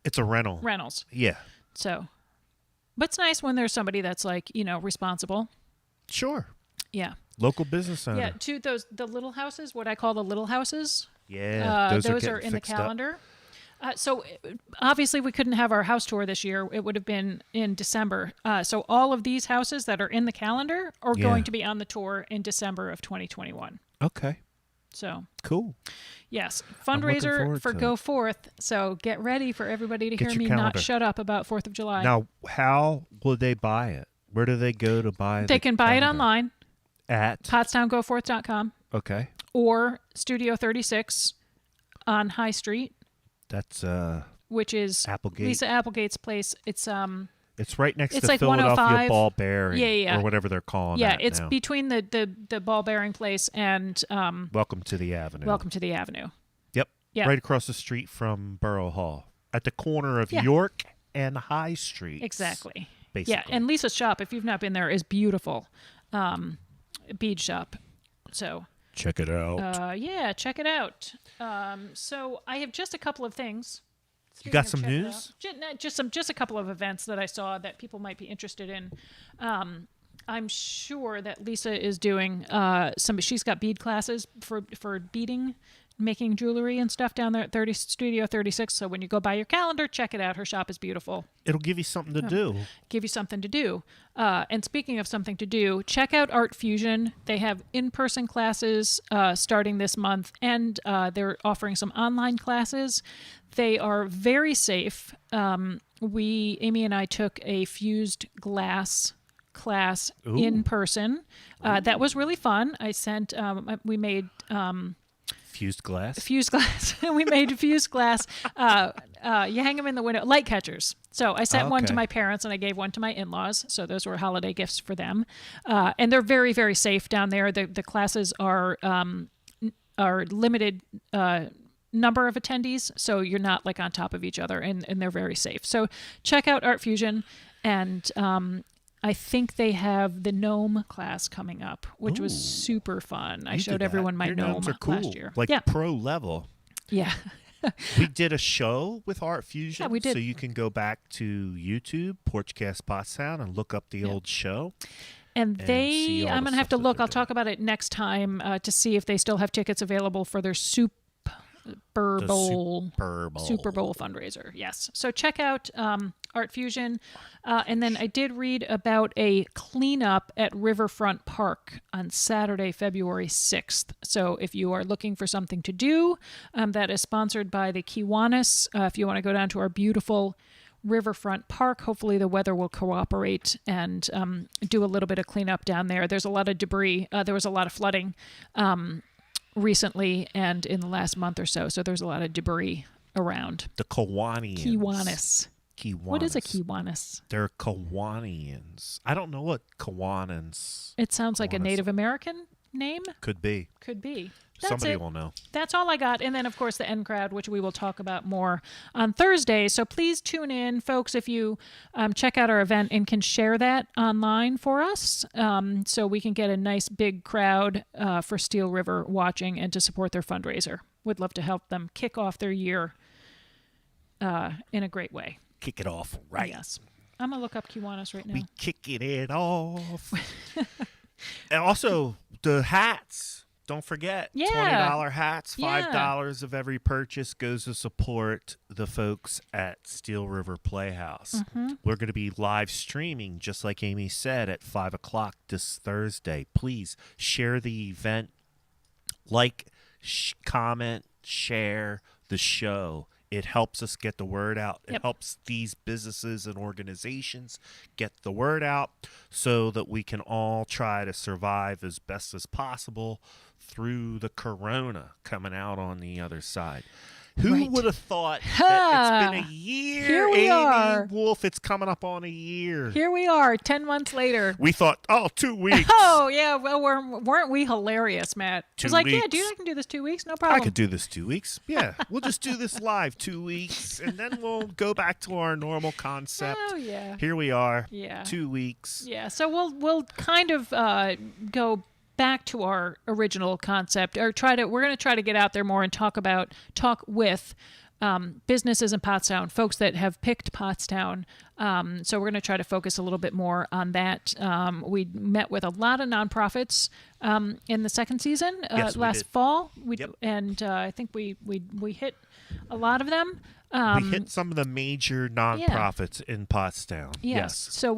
[SPEAKER 2] It's a rental.
[SPEAKER 1] rentals.
[SPEAKER 2] Yeah.
[SPEAKER 1] So, but it's nice when there's somebody that's like responsible.
[SPEAKER 2] Sure.
[SPEAKER 1] Yeah.
[SPEAKER 2] Local business owner.
[SPEAKER 1] Yeah, to the little houses, what I call the little houses.
[SPEAKER 2] Yeah, those are,
[SPEAKER 1] are in the
[SPEAKER 2] fixed up.
[SPEAKER 1] calendar. So obviously we couldn't have our house tour this year. It would have been in December. So all of these houses that are in the calendar are
[SPEAKER 2] Yeah.
[SPEAKER 1] going to be on the tour in December of 2021.
[SPEAKER 2] Okay.
[SPEAKER 1] So
[SPEAKER 2] Cool.
[SPEAKER 1] yes,
[SPEAKER 2] looking
[SPEAKER 1] fundraiser
[SPEAKER 2] forward
[SPEAKER 1] for
[SPEAKER 2] to
[SPEAKER 1] Go
[SPEAKER 2] it.
[SPEAKER 1] Forth. So get ready for everybody to
[SPEAKER 2] Get
[SPEAKER 1] hear
[SPEAKER 2] your
[SPEAKER 1] me not
[SPEAKER 2] calendar.
[SPEAKER 1] shut up about 4th of July.
[SPEAKER 2] Now, how will they buy it? Where do they go to buy it?
[SPEAKER 1] They can buy it online,
[SPEAKER 2] At?
[SPEAKER 1] PottstownGoForth.com,
[SPEAKER 2] Okay.
[SPEAKER 1] or Studio 36 on High Street,
[SPEAKER 2] That's
[SPEAKER 1] which is
[SPEAKER 2] Applegate.
[SPEAKER 1] Lisa Applegate's place. It's
[SPEAKER 2] It's right next
[SPEAKER 1] It's
[SPEAKER 2] to
[SPEAKER 1] like
[SPEAKER 2] Philadelphia
[SPEAKER 1] 105.
[SPEAKER 2] Ball Bearing.
[SPEAKER 1] Yeah, yeah.
[SPEAKER 2] Or whatever they're calling
[SPEAKER 1] yeah,
[SPEAKER 2] that
[SPEAKER 1] it's
[SPEAKER 2] now.
[SPEAKER 1] between the ball bearing place and
[SPEAKER 2] Welcome to the Avenue.
[SPEAKER 1] Welcome to the Avenue.
[SPEAKER 2] Yep.
[SPEAKER 1] Yeah.
[SPEAKER 2] Right across the street from Borough Hall. At the corner of
[SPEAKER 1] Yeah.
[SPEAKER 2] York and High Street.
[SPEAKER 1] Exactly.
[SPEAKER 2] Basically.
[SPEAKER 1] Yeah, and Lisa's shop, if you've not been there, is beautiful. Bead shop. So
[SPEAKER 2] Check it out.
[SPEAKER 1] yeah, check it out. So I have just a couple of things.
[SPEAKER 2] You got
[SPEAKER 1] Speaking
[SPEAKER 2] some
[SPEAKER 1] of
[SPEAKER 2] news?
[SPEAKER 1] check it out, just a couple of events that I saw that people might be interested in. I'm sure that Lisa is doing she's got bead classes for beading, making jewelry and stuff down there at Studio 36. So when you go buy your calendar, check it out. Her shop is beautiful.
[SPEAKER 2] It'll give you something to do.
[SPEAKER 1] Give you something to do. And speaking of something to do, check out Art Fusion. They have in-person classes starting this month, and they're offering some online classes. They are very safe. Amy and I took a fused glass class
[SPEAKER 2] Ooh.
[SPEAKER 1] in person. That was really fun. We made
[SPEAKER 2] Fused glass.
[SPEAKER 1] fused glass. We made fused glass. You hang them in the window, light catchers. So I sent one to
[SPEAKER 2] Okay.
[SPEAKER 1] my parents and I gave one to my in-laws. So those were holiday gifts for them. And they're very, very safe down there. The classes are are limited number of attendees, so you're not like on top of each other, and they're very safe. So check out Art Fusion, and I think they have the gnome class coming up, which was super fun. I showed everyone my
[SPEAKER 2] Your
[SPEAKER 1] gnome
[SPEAKER 2] gnomes are cool.
[SPEAKER 1] last year.
[SPEAKER 2] Like
[SPEAKER 1] yeah.
[SPEAKER 2] pro level.
[SPEAKER 1] Yeah.
[SPEAKER 2] We did a show with Art Fusion.
[SPEAKER 1] Yeah, we did.
[SPEAKER 2] So you can go back to YouTube, Porchcast Pottstown, and look up the old show.
[SPEAKER 1] And
[SPEAKER 2] see all
[SPEAKER 1] I'm
[SPEAKER 2] the
[SPEAKER 1] going to have to
[SPEAKER 2] stuff that
[SPEAKER 1] look.
[SPEAKER 2] they're
[SPEAKER 1] I'll talk about it next time to see if they still have tickets available for their Super Bowl fundraiser. Yes. So check out Art Fusion. And then I did read about a cleanup at Riverfront Park on Saturday, February 6th. So if you are looking for something to do, that is sponsored by the Kiwanis. If you want to go down to our beautiful Riverfront Park, hopefully the weather will cooperate and do a little bit of cleanup down there. There's a lot of debris. There was a lot of flooding recently and in the last month or so. So there's a lot of debris around.
[SPEAKER 2] The Kiwanis.
[SPEAKER 1] What is a Kiwanis?
[SPEAKER 2] They're Kiwanians. I don't know what Kiwanins.
[SPEAKER 1] It sounds like a Native American name.
[SPEAKER 2] Could be.
[SPEAKER 1] Could be.
[SPEAKER 2] Somebody will know.
[SPEAKER 1] That's all I got. And then, of course, the N crowd, which we will talk about more on Thursday. So please tune in, folks, if you check out our event and can share that online for us so we can get a nice big crowd for Steel River watching and to support their fundraiser. Would love to help them kick off their year in a great way.
[SPEAKER 2] Kick it off right.
[SPEAKER 1] Yes. I'm going to look up Kiwanis right now.
[SPEAKER 2] We kicking it off. And also, the hats. Don't forget, $20 hats, $5 of every purchase goes to support the folks at Steel River Playhouse. We're going to be live streaming, just like Amy said, at 5 o'clock this Thursday. Please share the event, comment, share the show. It helps us get the word out. It helps these businesses and organizations get the word out so that we can all try to survive as best as possible through the corona coming out on the other side. Who would have thought that it's been a year?
[SPEAKER 1] Here we
[SPEAKER 2] Amy
[SPEAKER 1] are.
[SPEAKER 2] Wolf, it's coming up on a year.
[SPEAKER 1] Here we are, 10 months later.
[SPEAKER 2] We thought, 2 weeks.
[SPEAKER 1] Oh, yeah. Well, weren't we hilarious, Matt? It was like, yeah, dude, I can do this 2 weeks. No problem.
[SPEAKER 2] I could do this 2 weeks. Yeah, we'll just do this live 2 weeks, and then we'll go back to our normal concept.
[SPEAKER 1] Oh, yeah.
[SPEAKER 2] Here we are.
[SPEAKER 1] Yeah.
[SPEAKER 2] 2 weeks.
[SPEAKER 1] Yeah, so we'll kind of go back to our original concept, or we're going to try to get out there more and talk with businesses in Pottstown, folks that have picked Pottstown. So we're going to try to focus a little bit more on that. We met with a lot of nonprofits in the second season last fall, and I think we hit a lot of them.
[SPEAKER 2] We hit some of the major nonprofits in Pottstown. Yes.
[SPEAKER 1] So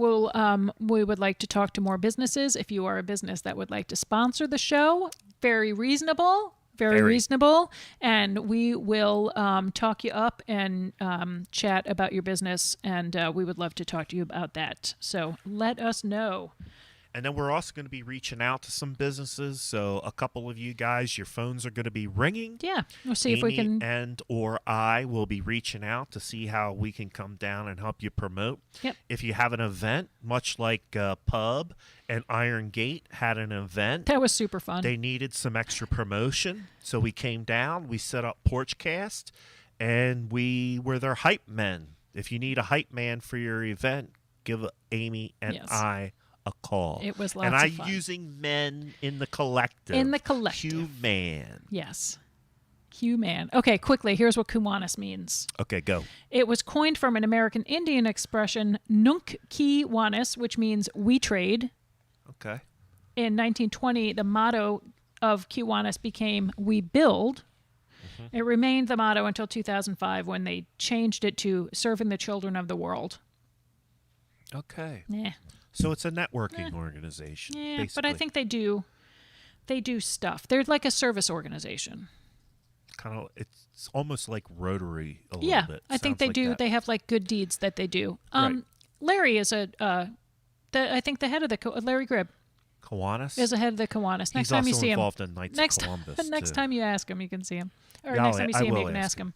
[SPEAKER 1] we would like to talk to more businesses. If you are a business that would like to sponsor the show, very reasonable. Very reasonable, and we will talk you up and chat about your business, and we would love to talk to you about that. So let us know.
[SPEAKER 2] And then we're also going to be reaching out to some businesses. So a couple of you guys, your phones are going to be ringing.
[SPEAKER 1] Yeah, we'll see
[SPEAKER 2] Amy
[SPEAKER 1] if we can.
[SPEAKER 2] And or I will be reaching out to see how we can come down and help you promote.
[SPEAKER 1] Yep.
[SPEAKER 2] If you have an event, much like Pub and Iron Gate had an event.
[SPEAKER 1] That was super fun.
[SPEAKER 2] They needed some extra promotion. So we came down, we set up Porchcast, and we were their hype men. If you need a hype man for your event, give Amy and I a call.
[SPEAKER 1] It was lots
[SPEAKER 2] of
[SPEAKER 1] fun.
[SPEAKER 2] And I'm using men in the collective.
[SPEAKER 1] In the collective.
[SPEAKER 2] Q-man.
[SPEAKER 1] Yes. Q-man. Okay, quickly, here's what Kiwanis means.
[SPEAKER 2] Okay, go.
[SPEAKER 1] It was coined from an American Indian expression, Nunk Kiwanis, which means we trade.
[SPEAKER 2] Okay.
[SPEAKER 1] In 1920, the motto of Kiwanis became we build. It remained the motto until 2005 when they changed it to serving the children of the world.
[SPEAKER 2] Okay.
[SPEAKER 1] Yeah.
[SPEAKER 2] So it's a networking organization.
[SPEAKER 1] Yeah,
[SPEAKER 2] basically.
[SPEAKER 1] but I think they do stuff. They're like a service organization.
[SPEAKER 2] Kind of, it's almost like Rotary a little bit.
[SPEAKER 1] I think they
[SPEAKER 2] Sounds
[SPEAKER 1] do.
[SPEAKER 2] like that.
[SPEAKER 1] They have like good deeds that they do.
[SPEAKER 2] Right.
[SPEAKER 1] Larry is I think the head of the Larry Gribb
[SPEAKER 2] Kiwanis
[SPEAKER 1] is the head of the Kiwanis. Next
[SPEAKER 2] He's
[SPEAKER 1] time
[SPEAKER 2] also
[SPEAKER 1] you see him,
[SPEAKER 2] involved in Knights of Columbus.
[SPEAKER 1] next
[SPEAKER 2] too.
[SPEAKER 1] time you ask him, you can see him. Or
[SPEAKER 2] Yeah,
[SPEAKER 1] next time you see
[SPEAKER 2] I
[SPEAKER 1] him, you
[SPEAKER 2] will
[SPEAKER 1] can
[SPEAKER 2] ask
[SPEAKER 1] ask him.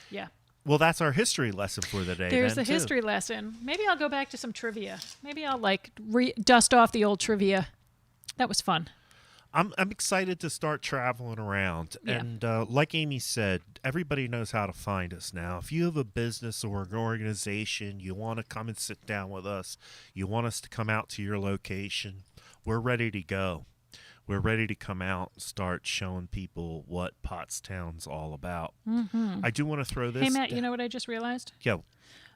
[SPEAKER 1] Yeah.
[SPEAKER 2] Well, that's our history lesson for the day.
[SPEAKER 1] There's
[SPEAKER 2] then,
[SPEAKER 1] the history lesson. Maybe I'll go back to some trivia. Maybe I'll dust off the old trivia. That was fun.
[SPEAKER 2] I'm excited to start traveling around.
[SPEAKER 1] Yeah.
[SPEAKER 2] And like Amy said, everybody knows how to find us now. If you have a business or an organization, you want to come and sit down with us, you want us to come out to your location, we're ready to go. We're ready to come out and start showing people what Pottstown's all about.
[SPEAKER 1] Mm-hmm.
[SPEAKER 2] I do want to throw this.
[SPEAKER 1] Hey, Matt, you know what I just realized?
[SPEAKER 2] Yeah.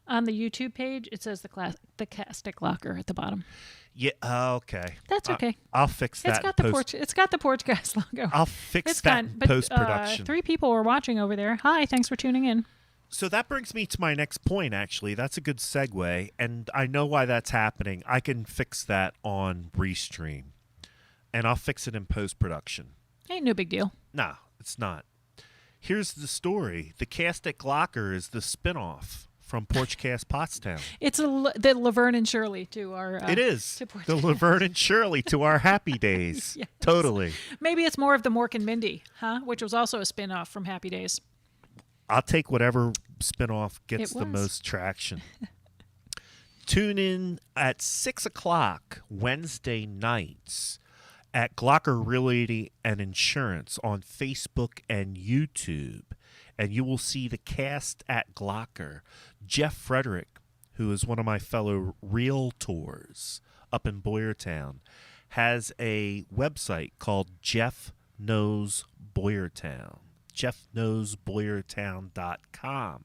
[SPEAKER 1] On the YouTube page, it says the Castic Glocker at the bottom.
[SPEAKER 2] Yeah. Okay.
[SPEAKER 1] That's okay.
[SPEAKER 2] I'll fix that.
[SPEAKER 1] It's got the Porchcast logo.
[SPEAKER 2] I'll fix
[SPEAKER 1] It's
[SPEAKER 2] that in
[SPEAKER 1] fine, but,
[SPEAKER 2] post-production.
[SPEAKER 1] 3 people were watching over there. Hi, thanks for tuning in.
[SPEAKER 2] So that brings me to my next point, actually. That's a good segue, and I know why that's happening. I can fix that on Restream, and I'll fix it in post-production.
[SPEAKER 1] Ain't no big deal.
[SPEAKER 2] No, it's not. Here's the story. The Castic Glocker is the spinoff from Porchcast Pottstown.
[SPEAKER 1] It's the Laverne and Shirley to our...
[SPEAKER 2] It is.
[SPEAKER 1] to Porchcast.
[SPEAKER 2] The Laverne and Shirley to our happy days.
[SPEAKER 1] Yes.
[SPEAKER 2] Totally.
[SPEAKER 1] Maybe it's more of the Mork and Mindy, huh? Which was also a spin-off from Happy Days.
[SPEAKER 2] I'll take whatever spinoff gets
[SPEAKER 1] It
[SPEAKER 2] the
[SPEAKER 1] was.
[SPEAKER 2] most traction. Tune in at 6 o'clock Wednesday nights at Glocker Realty and Insurance on Facebook and YouTube. And you will see the cast at Glocker. Jeff Frederick, who is one of my fellow realtors up in Boyertown, has a website called Jeff Knows Boyertown. JeffKnowsBoyertown.com.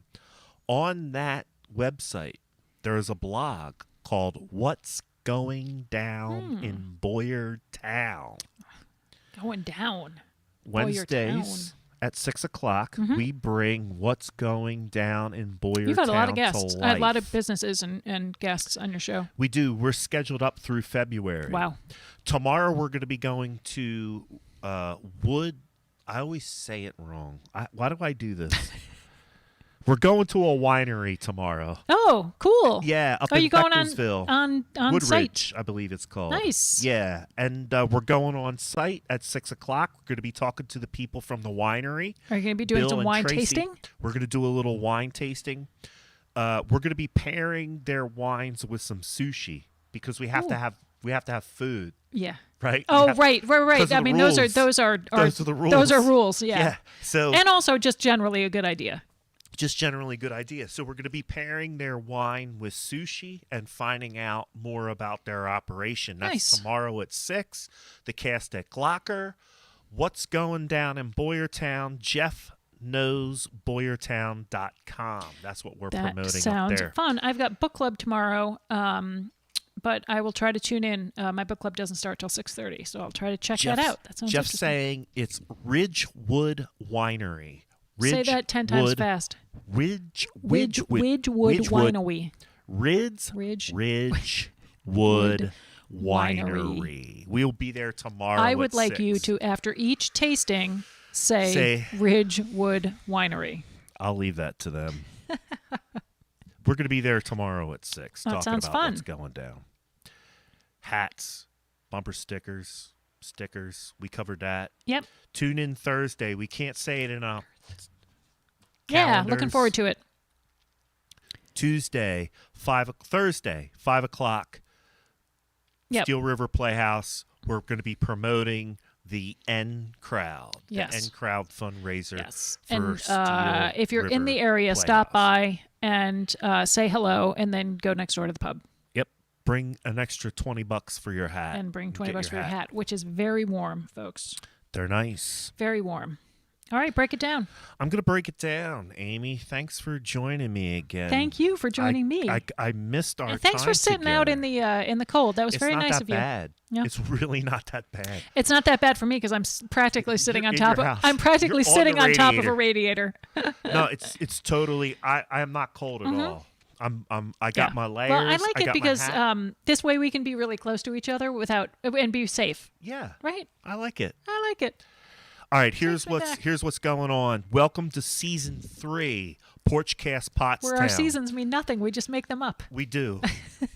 [SPEAKER 2] On that website, there is a blog called What's Going Down in Boyertown.
[SPEAKER 1] Going down.
[SPEAKER 2] Wednesdays at 6 o'clock, we bring What's Going Down in Boyertown.
[SPEAKER 1] You've had a lot of guests.
[SPEAKER 2] To life.
[SPEAKER 1] A lot of businesses and guests on your show.
[SPEAKER 2] We do. We're scheduled up through February.
[SPEAKER 1] Wow.
[SPEAKER 2] Tomorrow we're going to be going to Wood. I always say it wrong. Why do I do this? We're going to a winery tomorrow.
[SPEAKER 1] Oh, cool.
[SPEAKER 2] Yeah, up
[SPEAKER 1] Are
[SPEAKER 2] in
[SPEAKER 1] you going
[SPEAKER 2] Beckelsville.
[SPEAKER 1] on
[SPEAKER 2] Woodridge,
[SPEAKER 1] site?
[SPEAKER 2] I believe it's called.
[SPEAKER 1] Nice.
[SPEAKER 2] Yeah, and we're going on site at 6 o'clock. We're going to be talking to the people from the winery.
[SPEAKER 1] Are you going to be doing
[SPEAKER 2] Bill
[SPEAKER 1] some
[SPEAKER 2] and
[SPEAKER 1] wine
[SPEAKER 2] Tracy.
[SPEAKER 1] tasting?
[SPEAKER 2] We're going to do a little wine tasting. We're going to be pairing their wines with some sushi because we have to have food,
[SPEAKER 1] Yeah.
[SPEAKER 2] right?
[SPEAKER 1] Oh,
[SPEAKER 2] We have-
[SPEAKER 1] right.
[SPEAKER 2] because of
[SPEAKER 1] I
[SPEAKER 2] the
[SPEAKER 1] mean,
[SPEAKER 2] rules.
[SPEAKER 1] those are
[SPEAKER 2] the rules.
[SPEAKER 1] Those are rules. Yeah.
[SPEAKER 2] Yeah. So
[SPEAKER 1] And also just generally a good idea.
[SPEAKER 2] just generally a good idea. So we're going to be pairing their wine with sushi and finding out more about their operation. That's
[SPEAKER 1] Nice.
[SPEAKER 2] tomorrow at 6. The cast at Glocker. What's going down in Boyertown? Jeff knows Boyertown.com. That's what we're
[SPEAKER 1] That
[SPEAKER 2] promoting
[SPEAKER 1] sounds
[SPEAKER 2] up there.
[SPEAKER 1] fun. I've got book club tomorrow, but I will try to tune in. My book club doesn't start till 6:30, so I'll try to check that out. That sounds
[SPEAKER 2] Jeff's
[SPEAKER 1] interesting.
[SPEAKER 2] saying it's Ridgewood Winery.
[SPEAKER 1] Say that 10 times fast.
[SPEAKER 2] Ridgewood
[SPEAKER 1] Winery.
[SPEAKER 2] Ridgewood Winery. We'll be there tomorrow.
[SPEAKER 1] I would
[SPEAKER 2] at
[SPEAKER 1] like
[SPEAKER 2] 6.
[SPEAKER 1] you to, after each tasting, say Ridgewood Winery.
[SPEAKER 2] I'll leave that to them. We're going to be there tomorrow at 6.
[SPEAKER 1] That
[SPEAKER 2] talking
[SPEAKER 1] sounds
[SPEAKER 2] about
[SPEAKER 1] fun.
[SPEAKER 2] what's going down. Hats, bumper stickers. We covered that.
[SPEAKER 1] Yep.
[SPEAKER 2] Tune in Thursday. We can't say it enough.
[SPEAKER 1] Yeah, looking forward to it.
[SPEAKER 2] Thursday, 5 o'clock.
[SPEAKER 1] Yep.
[SPEAKER 2] Steel River Playhouse. We're going to be promoting the N Crowd.
[SPEAKER 1] Yes.
[SPEAKER 2] The N Crowd fundraiser.
[SPEAKER 1] Yes.
[SPEAKER 2] For
[SPEAKER 1] And
[SPEAKER 2] Steel
[SPEAKER 1] if you're in
[SPEAKER 2] River
[SPEAKER 1] the area,
[SPEAKER 2] Playhouse.
[SPEAKER 1] stop by and say hello, and then go next door to the pub
[SPEAKER 2] Yep. Bring an extra $20 for your hat.
[SPEAKER 1] and bring $20
[SPEAKER 2] Get
[SPEAKER 1] for your hat, which is very warm, folks.
[SPEAKER 2] They're nice.
[SPEAKER 1] Very warm. All right, break it down.
[SPEAKER 2] I'm going to break it down. Amy, thanks for joining me again.
[SPEAKER 1] Thank you for joining me.
[SPEAKER 2] I missed our
[SPEAKER 1] And thanks
[SPEAKER 2] time
[SPEAKER 1] for sitting out in the cold. That was
[SPEAKER 2] It's
[SPEAKER 1] very
[SPEAKER 2] not
[SPEAKER 1] nice
[SPEAKER 2] that
[SPEAKER 1] of you.
[SPEAKER 2] bad.
[SPEAKER 1] Yeah.
[SPEAKER 2] It's really not that bad.
[SPEAKER 1] It's not that bad for me because I'm practically sitting
[SPEAKER 2] You're
[SPEAKER 1] on
[SPEAKER 2] in
[SPEAKER 1] top
[SPEAKER 2] your
[SPEAKER 1] of.
[SPEAKER 2] house.
[SPEAKER 1] I'm practically
[SPEAKER 2] You're on
[SPEAKER 1] sitting
[SPEAKER 2] the
[SPEAKER 1] on top of a radiator.
[SPEAKER 2] No, it's totally. I am not cold at all. I got my layers.
[SPEAKER 1] Well, I like it
[SPEAKER 2] got my
[SPEAKER 1] because
[SPEAKER 2] hat.
[SPEAKER 1] this way we can be really close to each other without and be safe.
[SPEAKER 2] Yeah,
[SPEAKER 1] Right?
[SPEAKER 2] I like it.
[SPEAKER 1] I like it.
[SPEAKER 2] All right, here's
[SPEAKER 1] me back.
[SPEAKER 2] what's going on. Welcome to season 3, Porchcast Pottstown.
[SPEAKER 1] Where our seasons mean nothing, we just make them up.
[SPEAKER 2] We do.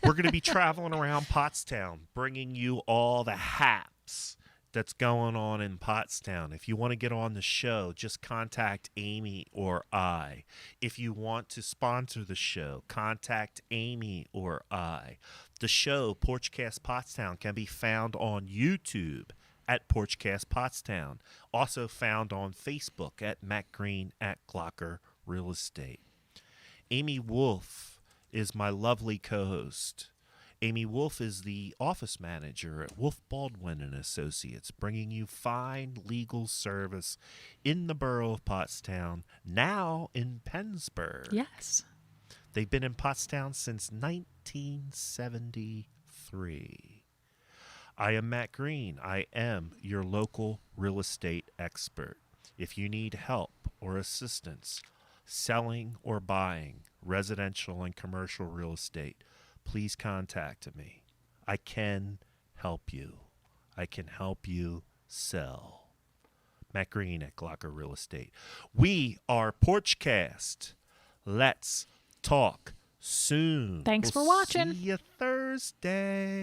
[SPEAKER 2] We're going to be traveling around Pottstown, bringing you all the haps that's going on in Pottstown. If you want to get on the show, just contact Amy or I. If you want to sponsor the show, contact Amy or I. The show, Porchcast Pottstown, can be found on YouTube at Porchcast Pottstown. Also found on Facebook at Matt Green at Glocker Real Estate. Amy Wolf is my lovely co-host. Amy Wolf is the office manager at Wolf Baldwin and Associates, bringing you fine legal service in the borough of Pottstown, now in Pennsburg.
[SPEAKER 1] Yes.
[SPEAKER 2] They've been in Pottstown since 1973. I am Matt Green. I am your local real estate expert. If you need help or assistance selling or buying residential and commercial real estate, please contact me. I can help you. I can help you sell. Matt Green at Glocker Real Estate. We are Porchcast. Let's talk soon.
[SPEAKER 1] Thanks for
[SPEAKER 2] We'll
[SPEAKER 1] watching.
[SPEAKER 2] See you Thursday.